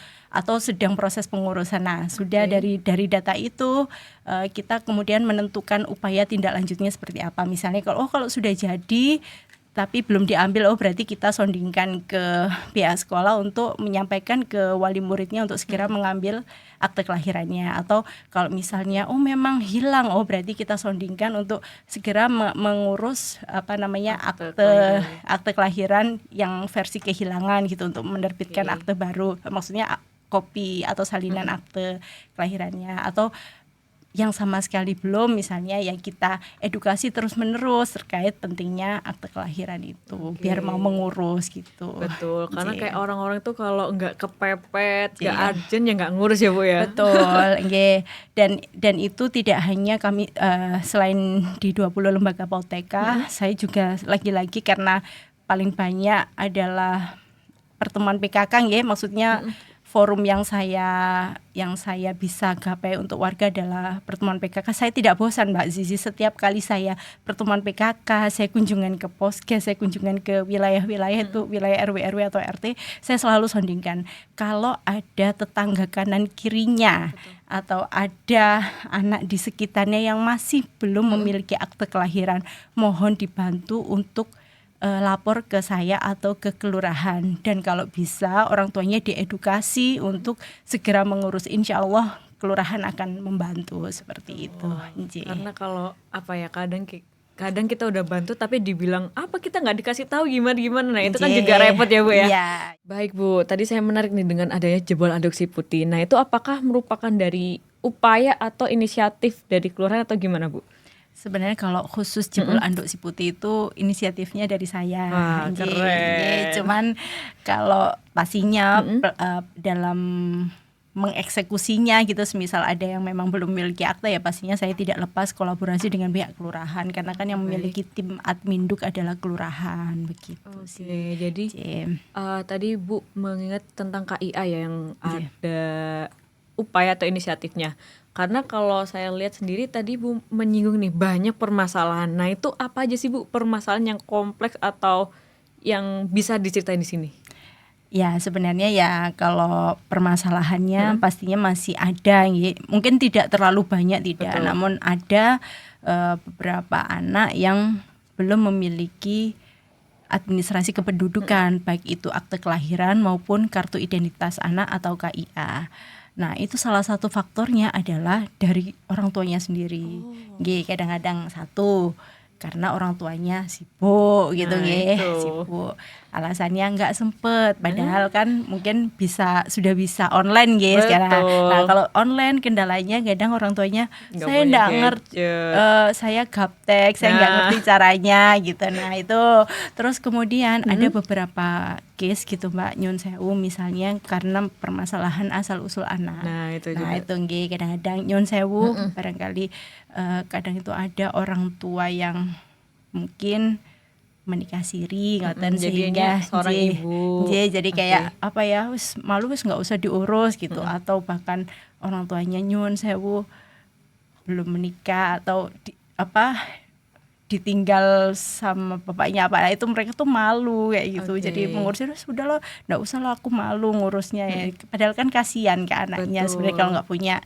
sedang proses pengurusan. Nah, sudah dari data itu kita kemudian menentukan upaya tindak lanjutnya seperti apa. Misalnya kalau sudah jadi tapi belum diambil, berarti kita sondingkan ke pihak sekolah untuk menyampaikan ke wali muridnya untuk segera mengambil akte kelahirannya. Atau kalau misalnya memang hilang, berarti kita sondingkan untuk segera mengurus akte kelahiran yang versi kehilangan gitu, untuk menerbitkan akte baru, maksudnya kopi atau salinan akte kelahirannya. Atau yang sama sekali belum, misalnya yang kita edukasi terus menerus terkait pentingnya akte kelahiran itu, biar mau mengurus gitu. Betul, karena kayak orang-orang itu kalau nggak kepepet, nggak urgent ya nggak ngurus ya Bu ya. Betul, dan itu tidak hanya kami, selain di 20 lembaga PAUD TK, saya juga lagi-lagi karena paling banyak adalah pertemuan PKK maksudnya forum yang saya bisa gapai untuk warga adalah pertemuan PKK. Saya tidak bosan Mbak Zizi, setiap kali saya pertemuan PKK, saya kunjungan ke poskes, saya kunjungan ke wilayah-wilayah itu, wilayah RW atau RT, saya selalu sondingkan kalau ada tetangga kanan kirinya atau ada anak di sekitarnya yang masih belum memiliki akte kelahiran, mohon dibantu untuk lapor ke saya atau ke kelurahan, dan kalau bisa orang tuanya diedukasi untuk segera mengurus. Insya Allah kelurahan akan membantu seperti itu. Karena kalau kadang kita udah bantu tapi dibilang apa, kita nggak dikasih tahu gimana, nah itu kan juga repot ya Bu ya. Baik Bu, tadi saya menarik nih dengan adanya jebol adopsi putih. Nah itu apakah merupakan dari upaya atau inisiatif dari kelurahan atau gimana Bu? Sebenarnya kalau khusus jebol anduk si putih itu inisiatifnya dari saya. Keren. Cuman kalau pastinya dalam mengeksekusinya gitu, semisal ada yang memang belum memiliki akta, ya pastinya saya tidak lepas kolaborasi dengan pihak kelurahan, karena kan yang memiliki tim adminduk adalah kelurahan begitu sih. Jadi tadi Bu mengingat tentang KIA ya, yang ada upaya atau inisiatifnya. Karena kalau saya lihat sendiri tadi Bu menyinggung nih banyak permasalahan. Nah itu apa aja sih Bu permasalahan yang kompleks atau yang bisa diceritain di sini? Ya sebenarnya ya kalau permasalahannya pastinya masih ada, mungkin tidak terlalu banyak tidak. Betul. Namun ada beberapa anak yang belum memiliki administrasi kependudukan, baik itu akte kelahiran maupun kartu identitas anak atau KIA. Nah itu salah satu faktornya adalah dari orang tuanya sendiri. Kadang-kadang satu karena orang tuanya sibuk gitu, sibuk. Alasannya nggak sempet, padahal kan mungkin sudah bisa online sekarang. Nah kalau online kendalanya kadang orang tuanya saya nggak ngerti, saya gaptek, saya nggak ngerti caranya gitu. Nah itu terus kemudian ada beberapa case gitu Mbak, nyun sewu misalnya karena permasalahan asal usul anak. Nah itu kadang-kadang nyun sewu barangkali kadang itu ada orang tua yang mungkin menikah siri sehingga seorang ibu jadi kayak apa ya, malu nggak usah diurus gitu. Atau bahkan orang tuanya nyun sewu belum menikah atau ditinggal sama bapaknya itu mereka tuh malu kayak gitu. Jadi mengurusnya sudah loh, nggak usah lah, aku malu ngurusnya ya. Padahal kan kasihan ke anaknya sebenarnya kalau nggak punya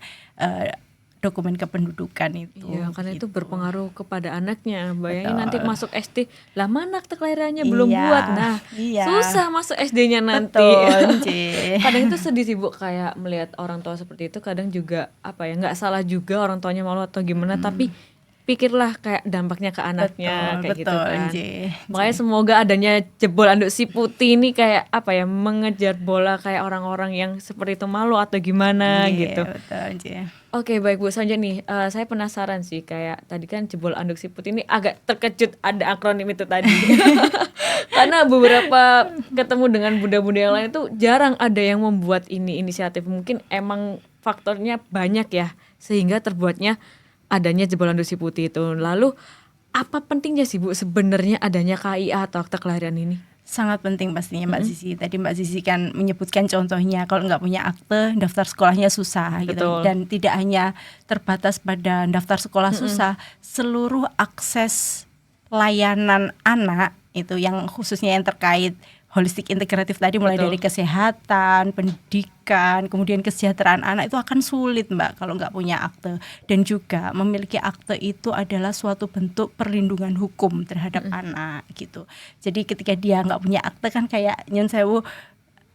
dokumen kependudukan itu. Iya, karena itu berpengaruh kepada anaknya. Bayangin nanti masuk SD, lah mana akte kelahirannya belum buat. Nah, susah masuk SD-nya nanti. Kadang itu sedih sih Bu, kayak melihat orang tua seperti itu. Kadang juga nggak salah juga orang tuanya malu atau gimana, tapi pikirlah kayak dampaknya ke anaknya kayak gitu betul, kan. Nje. Makanya semoga adanya jebol anduk si putih ini kayak apa ya, mengejar bola kayak orang-orang yang seperti itu malu atau gimana gitu. Betul, Nje. Oke baik Bu, selanjutnya nih saya penasaran sih, kayak tadi kan jebol anduk si putih ini agak terkejut ada akronim itu tadi. Karena beberapa ketemu dengan bunda-bunda yang lain tuh jarang ada yang membuat ini inisiatif. Mungkin emang faktornya banyak ya, sehingga terbuatnya adanya jebol anduk si putih itu. Lalu apa pentingnya sih Bu sebenarnya adanya KIA atau akta kelahiran ini? Sangat penting pastinya Mbak Zizi. Tadi Mbak Zizi kan menyebutkan contohnya kalau nggak punya akte daftar sekolahnya susah gitu. Betul. Dan tidak hanya terbatas pada daftar sekolah susah, seluruh akses layanan anak itu yang khususnya yang terkait holistik integratif tadi mulai Betul. dari kesehatan, pendidikan, kemudian kesejahteraan anak itu akan sulit Mbak kalau nggak punya akte. Dan juga memiliki akte itu adalah suatu bentuk perlindungan hukum terhadap anak gitu. Jadi ketika dia nggak punya akte kan kayak nyun sewu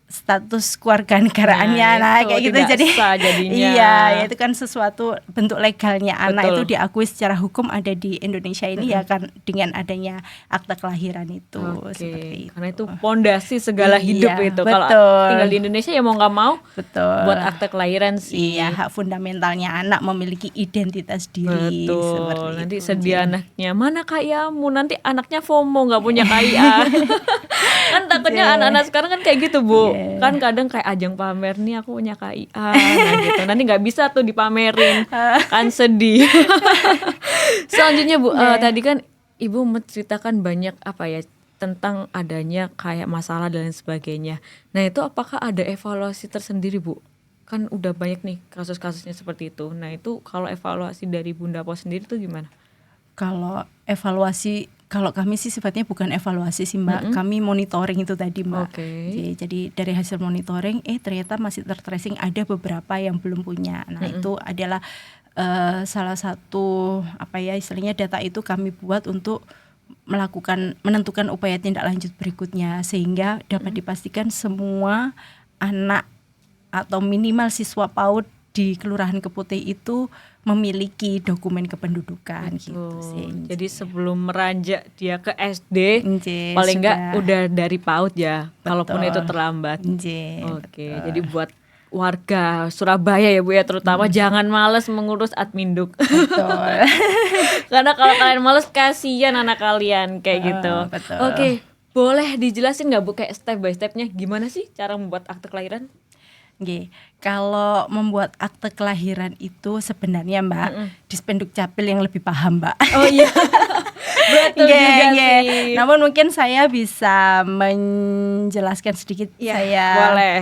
status kewarganegaraannya kayak gitu, tidak jadi sah jadinya. iya itu kan sesuatu bentuk legalnya anak Betul. itu diakui secara hukum ada di Indonesia ini ya kan dengan adanya akta kelahiran itu. Oke, Seperti itu. karena itu pondasi segala hidup Iya, itu. Kalau betul. tinggal di Indonesia ya mau nggak mau Betul. buat akte kelahiran sih. Iya, hak fundamentalnya anak memiliki identitas diri. Betul. Seperti Nanti itu, sedih Jen. anaknya, mana KIA-mu, nanti anaknya FOMO nggak punya KIA. Kan takutnya anak-anak sekarang kan kayak gitu Bu. Kan kadang kayak ajang pamer nih aku punya KIA, nah gitu. Nanti nggak bisa tuh dipamerin, kan sedih. Selanjutnya Bu, tadi kan Ibu menceritakan banyak apa ya tentang adanya kayak masalah dan lain sebagainya. Nah itu apakah ada evaluasi tersendiri Bu? Kan udah banyak nih kasus-kasusnya seperti itu. Nah itu kalau evaluasi dari Bunda Po sendiri tuh gimana? Kalau evaluasi, kalau kami sih sifatnya bukan evaluasi sih Mbak, kami monitoring itu tadi Mbak. Oke. Jadi dari hasil monitoring, ternyata masih tertracing ada beberapa yang belum punya. Nah itu adalah salah satu apa ya istilahnya data itu kami buat untuk menentukan upaya tindak lanjut berikutnya sehingga dapat dipastikan semua anak atau minimal siswa PAUD di Kelurahan Keputih itu memiliki dokumen kependudukan gitu sih. Jadi sebelum meranjak dia ke SD, Nje, paling enggak sudah. udah dari PAUD ya, kalaupun itu terlambat. Nje, Oke, jadi buat warga Surabaya ya Bu ya terutama jangan males mengurus adminduk. betul. Karena kalau kalian males kasihan anak kalian kayak gitu. betul. Oke, boleh dijelasin nggak Bu kayak step by stepnya gimana sih cara membuat akte kelahiran? Nggih, kalau membuat akte kelahiran itu sebenarnya Mbak, Dispenduk Capil yang lebih paham Mbak. Oh iya, betul Nggih, juga nggih. sih. Namun mungkin saya bisa menjelaskan sedikit Iya, saya. boleh.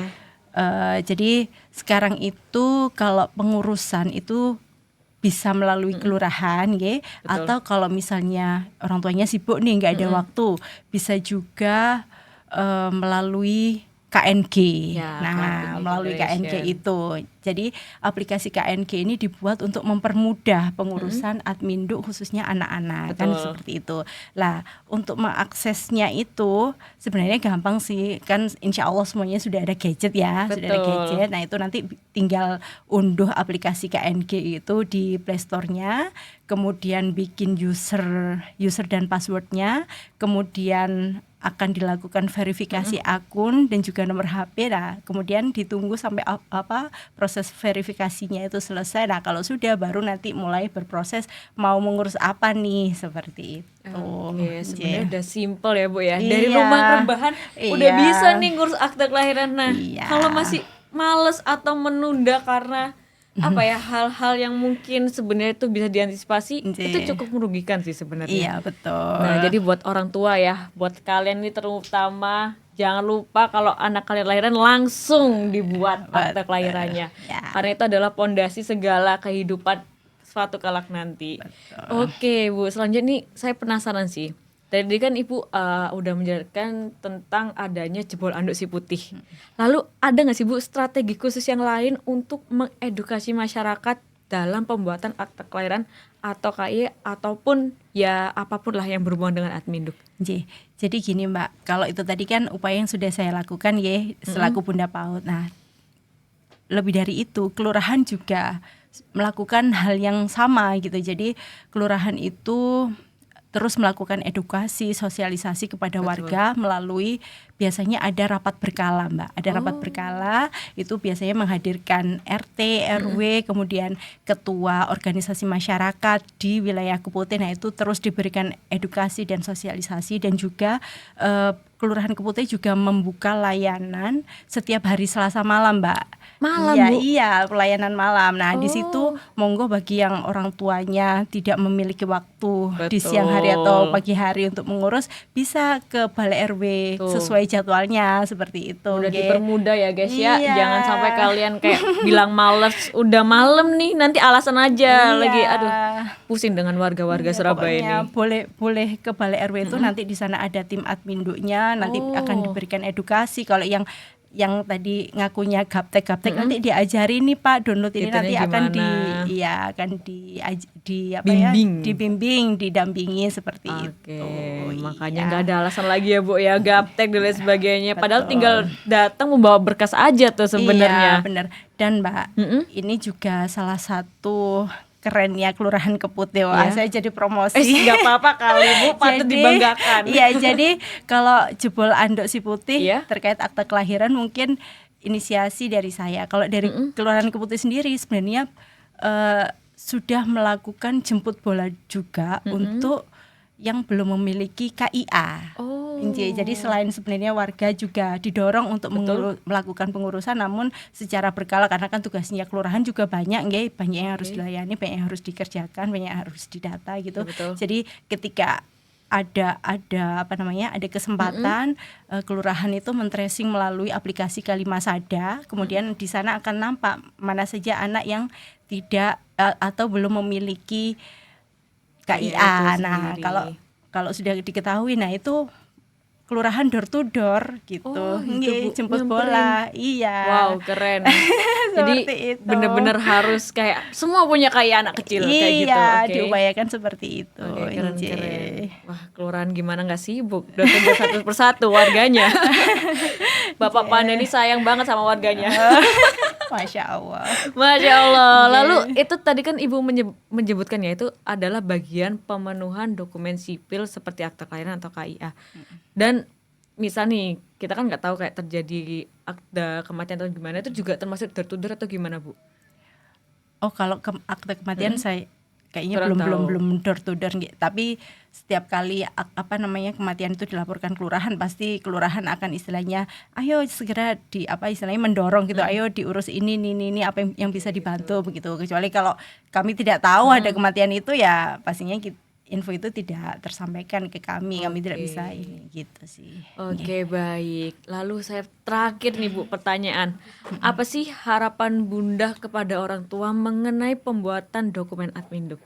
Jadi sekarang itu kalau pengurusan itu bisa melalui kelurahan, nggih. Atau kalau misalnya orang tuanya sibuk nih nggak ada waktu, bisa juga melalui KNG. Ya, Nah, Cloud melalui KNG Integration. itu. Jadi aplikasi KNG ini dibuat untuk mempermudah pengurusan adminduk khususnya anak-anak kan Betul. seperti itu. Lah, untuk mengaksesnya itu sebenarnya gampang sih. Kan insya Allah semuanya sudah ada gadget ya, sudah ada Betul. gadget. Nah, itu nanti tinggal unduh aplikasi KNG itu di Play Store-nya, kemudian bikin user dan password-nya, kemudian akan dilakukan verifikasi akun dan juga nomor HP. Nah, kemudian ditunggu sampai proses verifikasinya itu selesai. Nah, kalau sudah baru nanti mulai berproses mau mengurus apa nih seperti itu. Oke, sebenarnya Iya. udah simple ya Bu ya. Dari Iya. rumah ke rebahan udah Iya. bisa nih ngurus akte kelahiran. Nah, Iya. kalau masih males atau menunda karena apa ya hal-hal yang mungkin sebenarnya itu bisa diantisipasi, Iya. itu cukup merugikan sih sebenarnya. Iya, betul. Nah, jadi buat orang tua ya, buat kalian ini terutama jangan lupa kalau anak kalian lahiran langsung dibuat akte kelahirannya. Ya. Karena itu adalah pondasi segala kehidupan suatu kelak nanti. Oke, Bu, selanjutnya nih saya penasaran sih. Tadi kan Ibu udah menjelaskan tentang adanya jebol anduk si putih. Lalu ada nggak sih Bu strategi khusus yang lain untuk mengedukasi masyarakat dalam pembuatan akte kelahiran atau KIA ataupun ya apapun lah yang berhubungan dengan adminduk? Jadi gini Mbak, kalau itu tadi kan upaya yang sudah saya lakukan ya selaku Bunda PAUD. Nah, lebih dari itu kelurahan juga melakukan hal yang sama gitu. Jadi kelurahan itu terus melakukan edukasi, sosialisasi kepada warga melalui biasanya ada rapat berkala, Mbak. Ada rapat berkala, itu biasanya menghadirkan RT, RW, kemudian ketua organisasi masyarakat di wilayah Keputih. Nah, itu terus diberikan edukasi dan sosialisasi, dan juga Kelurahan Keputih juga membuka layanan setiap hari Selasa malam, Mbak. Malam, Iya, Bu? iya, pelayanan malam. Nah, di situ monggo bagi yang orang tuanya tidak memiliki waktu di siang hari atau pagi hari untuk mengurus, bisa ke balai RW sesuai jadwalnya seperti itu. Udah Nggih. dipermudah ya guys ya. Iya. Jangan sampai kalian kayak bilang males, udah malam nih, nanti alasan aja Iya. lagi. Aduh, pusing dengan warga-warga Surabaya Pokoknya ini. boleh ke balai RW itu, nanti di sana ada tim adminduknya, nanti akan diberikan edukasi. Kalau yang tadi ngakunya gaptek nanti diajari nih Pak, download ini Itunya nanti akan gimana? akan Bimbing. dibimbing, didampingi seperti Oke, itu. makanya Iya. nggak ada alasan lagi ya Bu ya, gaptek dan lain sebagainya. Padahal tinggal datang membawa berkas aja tuh sebenarnya. Iya, benar. Dan Mbak, ini juga salah satu kerennya Kelurahan Keputih. Wah, saya jadi promosi. Nggak apa-apa kali Bu, patut dibanggakan. Iya, jadi kalau jebol Andok Si Putih Iya. terkait akte kelahiran mungkin inisiasi dari saya. Kalau dari Kelurahan Keputih sendiri sebenarnya sudah melakukan jemput bola juga untuk yang belum memiliki KIA. Jadi selain sebenarnya warga juga didorong untuk melakukan pengurusan, namun secara berkala karena kan tugasnya kelurahan juga banyak, banyak yang harus dilayani, banyak yang harus dikerjakan, banyak yang harus didata gitu. Betul. Jadi ketika ada kesempatan kelurahan itu men-tracing melalui aplikasi Kalimasada, kemudian di sana akan nampak mana saja anak yang tidak atau belum memiliki KIA. Nah, kalau sudah diketahui, nah itu kelurahan door to door gitu. Gitu, Bu. Jemput Nyamperin. bola. Iya. Wow, keren. Jadi Seperti itu. bener-bener harus kayak semua punya kayak anak kecil kayak gitu. Iya, Oke. diupayakan seperti itu. Oke, keren. Nje. Wah, kelurahan gimana nggak sibuk? Udah kerja satu persatu warganya. Bapak Panda ini sayang banget sama warganya. Masya Allah. Masya Allah. Lalu itu tadi kan Ibu menyebutkan ya, itu adalah bagian pemenuhan dokumen sipil seperti akta kelahiran atau KIA. Dan misal nih, kita kan nggak tahu kayak terjadi akta kematian atau gimana, itu juga termasuk door to door atau gimana Bu? Oh, kalau akte kematian saya kayaknya Kurang tahu. belum door to door, tapi setiap kali kematian itu dilaporkan kelurahan, pasti kelurahan akan istilahnya ayo segera mendorong gitu, ayo diurus ini apa yang bisa dibantu begitu. Kecuali kalau kami tidak tahu ada kematian itu, ya pastinya info itu tidak tersampaikan ke kami tidak bisa ini gitu sih. Oke, baik. Lalu saya terakhir nih Bu, pertanyaan. Apa sih harapan Bunda kepada orang tua mengenai pembuatan dokumen Adminduk?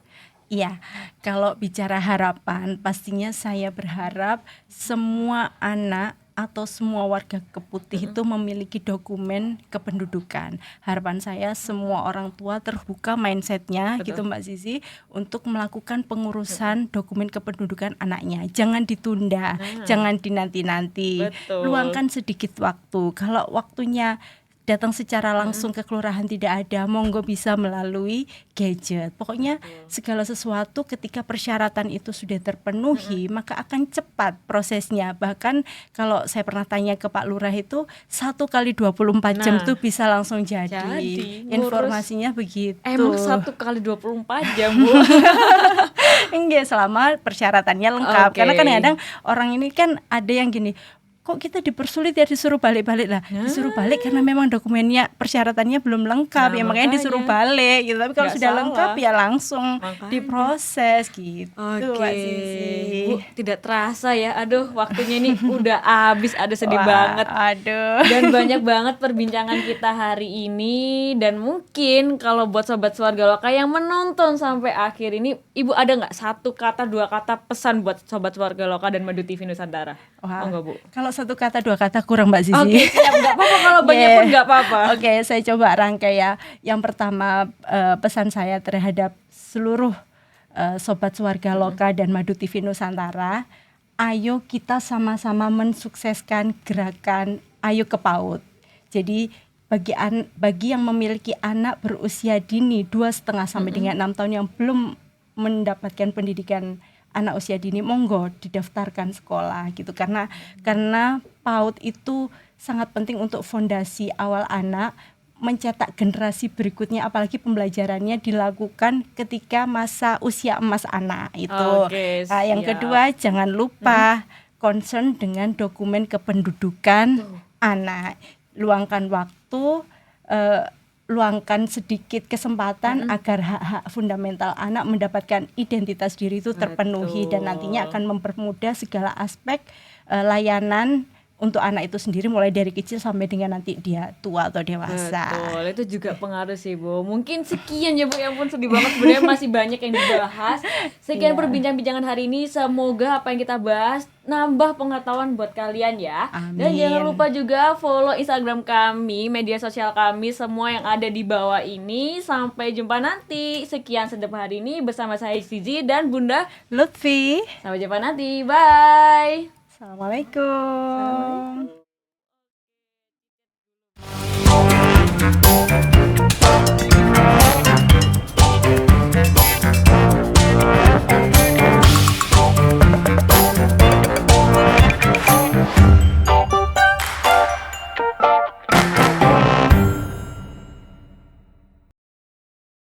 Iya, kalau bicara harapan, pastinya saya berharap semua anak atau semua warga Keputih itu memiliki dokumen kependudukan. Harapan saya semua orang tua terbuka mindsetnya gitu Mbak Zizi, untuk melakukan pengurusan dokumen kependudukan anaknya. Jangan ditunda, jangan dinanti-nanti. Luangkan sedikit waktu. Kalau waktunya datang secara langsung ke kelurahan tidak ada, monggo bisa melalui gadget. Pokoknya segala sesuatu ketika persyaratan itu sudah terpenuhi, maka akan cepat prosesnya. Bahkan kalau saya pernah tanya ke Pak Lurah itu 1 kali 24 jam tuh bisa langsung jadi informasinya begitu. Emang 1 kali 24 jam Bu? Enggak, selama persyaratannya lengkap. Karena kadang-kadang orang ini kan ada yang gini, kok kita dipersulit ya, disuruh balik-balik lah. Disuruh balik karena memang dokumennya persyaratannya belum lengkap, ya makanya disuruh balik gitu. Tapi kalau sudah lengkap ya langsung diproses gitu. Oke, Bu, tidak terasa ya. Aduh, waktunya ini udah habis, ada sedih banget. Aduh. Dan banyak banget perbincangan kita hari ini. Dan mungkin kalau buat Sobat Swarga Loka yang menonton sampai akhir ini, Ibu ada nggak 1 kata 2 kata pesan buat Sobat Swarga Loka dan Madu TV Nusantara? Wah, enggak Bu? Kalau 1 kata 2 kata kurang Mbak Zizi. Oke, siap, nggak apa-apa kalau banyak pun nggak apa-apa. Oke, saya coba rangkai ya. Yang pertama, pesan saya terhadap seluruh Sobat Swarga Loka dan Madu TV Nusantara, ayo kita sama-sama mensukseskan gerakan Ayo ke PAUD. Jadi bagi yang memiliki anak berusia dini 2,5 sampai dengan 6 tahun yang belum mendapatkan pendidikan anak usia dini, monggo didaftarkan sekolah gitu, karena PAUD itu sangat penting untuk fondasi awal anak, mencetak generasi berikutnya, apalagi pembelajarannya dilakukan ketika masa usia emas anak itu. Oke, Nah, yang siap. kedua, jangan lupa concern dengan dokumen kependudukan anak. Luangkan waktu, luangkan sedikit kesempatan agar hak-hak fundamental anak mendapatkan identitas diri itu terpenuhi, dan nantinya akan mempermudah segala aspek layanan untuk anak itu sendiri, mulai dari kecil sampai dengan nanti dia tua atau dewasa. Betul, itu juga pengaruh sih Bu. Mungkin sekian ya Bu, ya ampun sedih banget, sebenarnya masih banyak yang dibahas. Sekian perbincangan hari ini, semoga apa yang kita bahas nambah pengetahuan buat kalian ya. Dan Amin. jangan lupa juga follow Instagram kami, media sosial kami semua yang ada di bawah ini. Sampai jumpa nanti. Sekian sedep hari ini bersama saya Zizi dan Bunda Lutfi. Sampai jumpa nanti, bye. Assalamualaikum.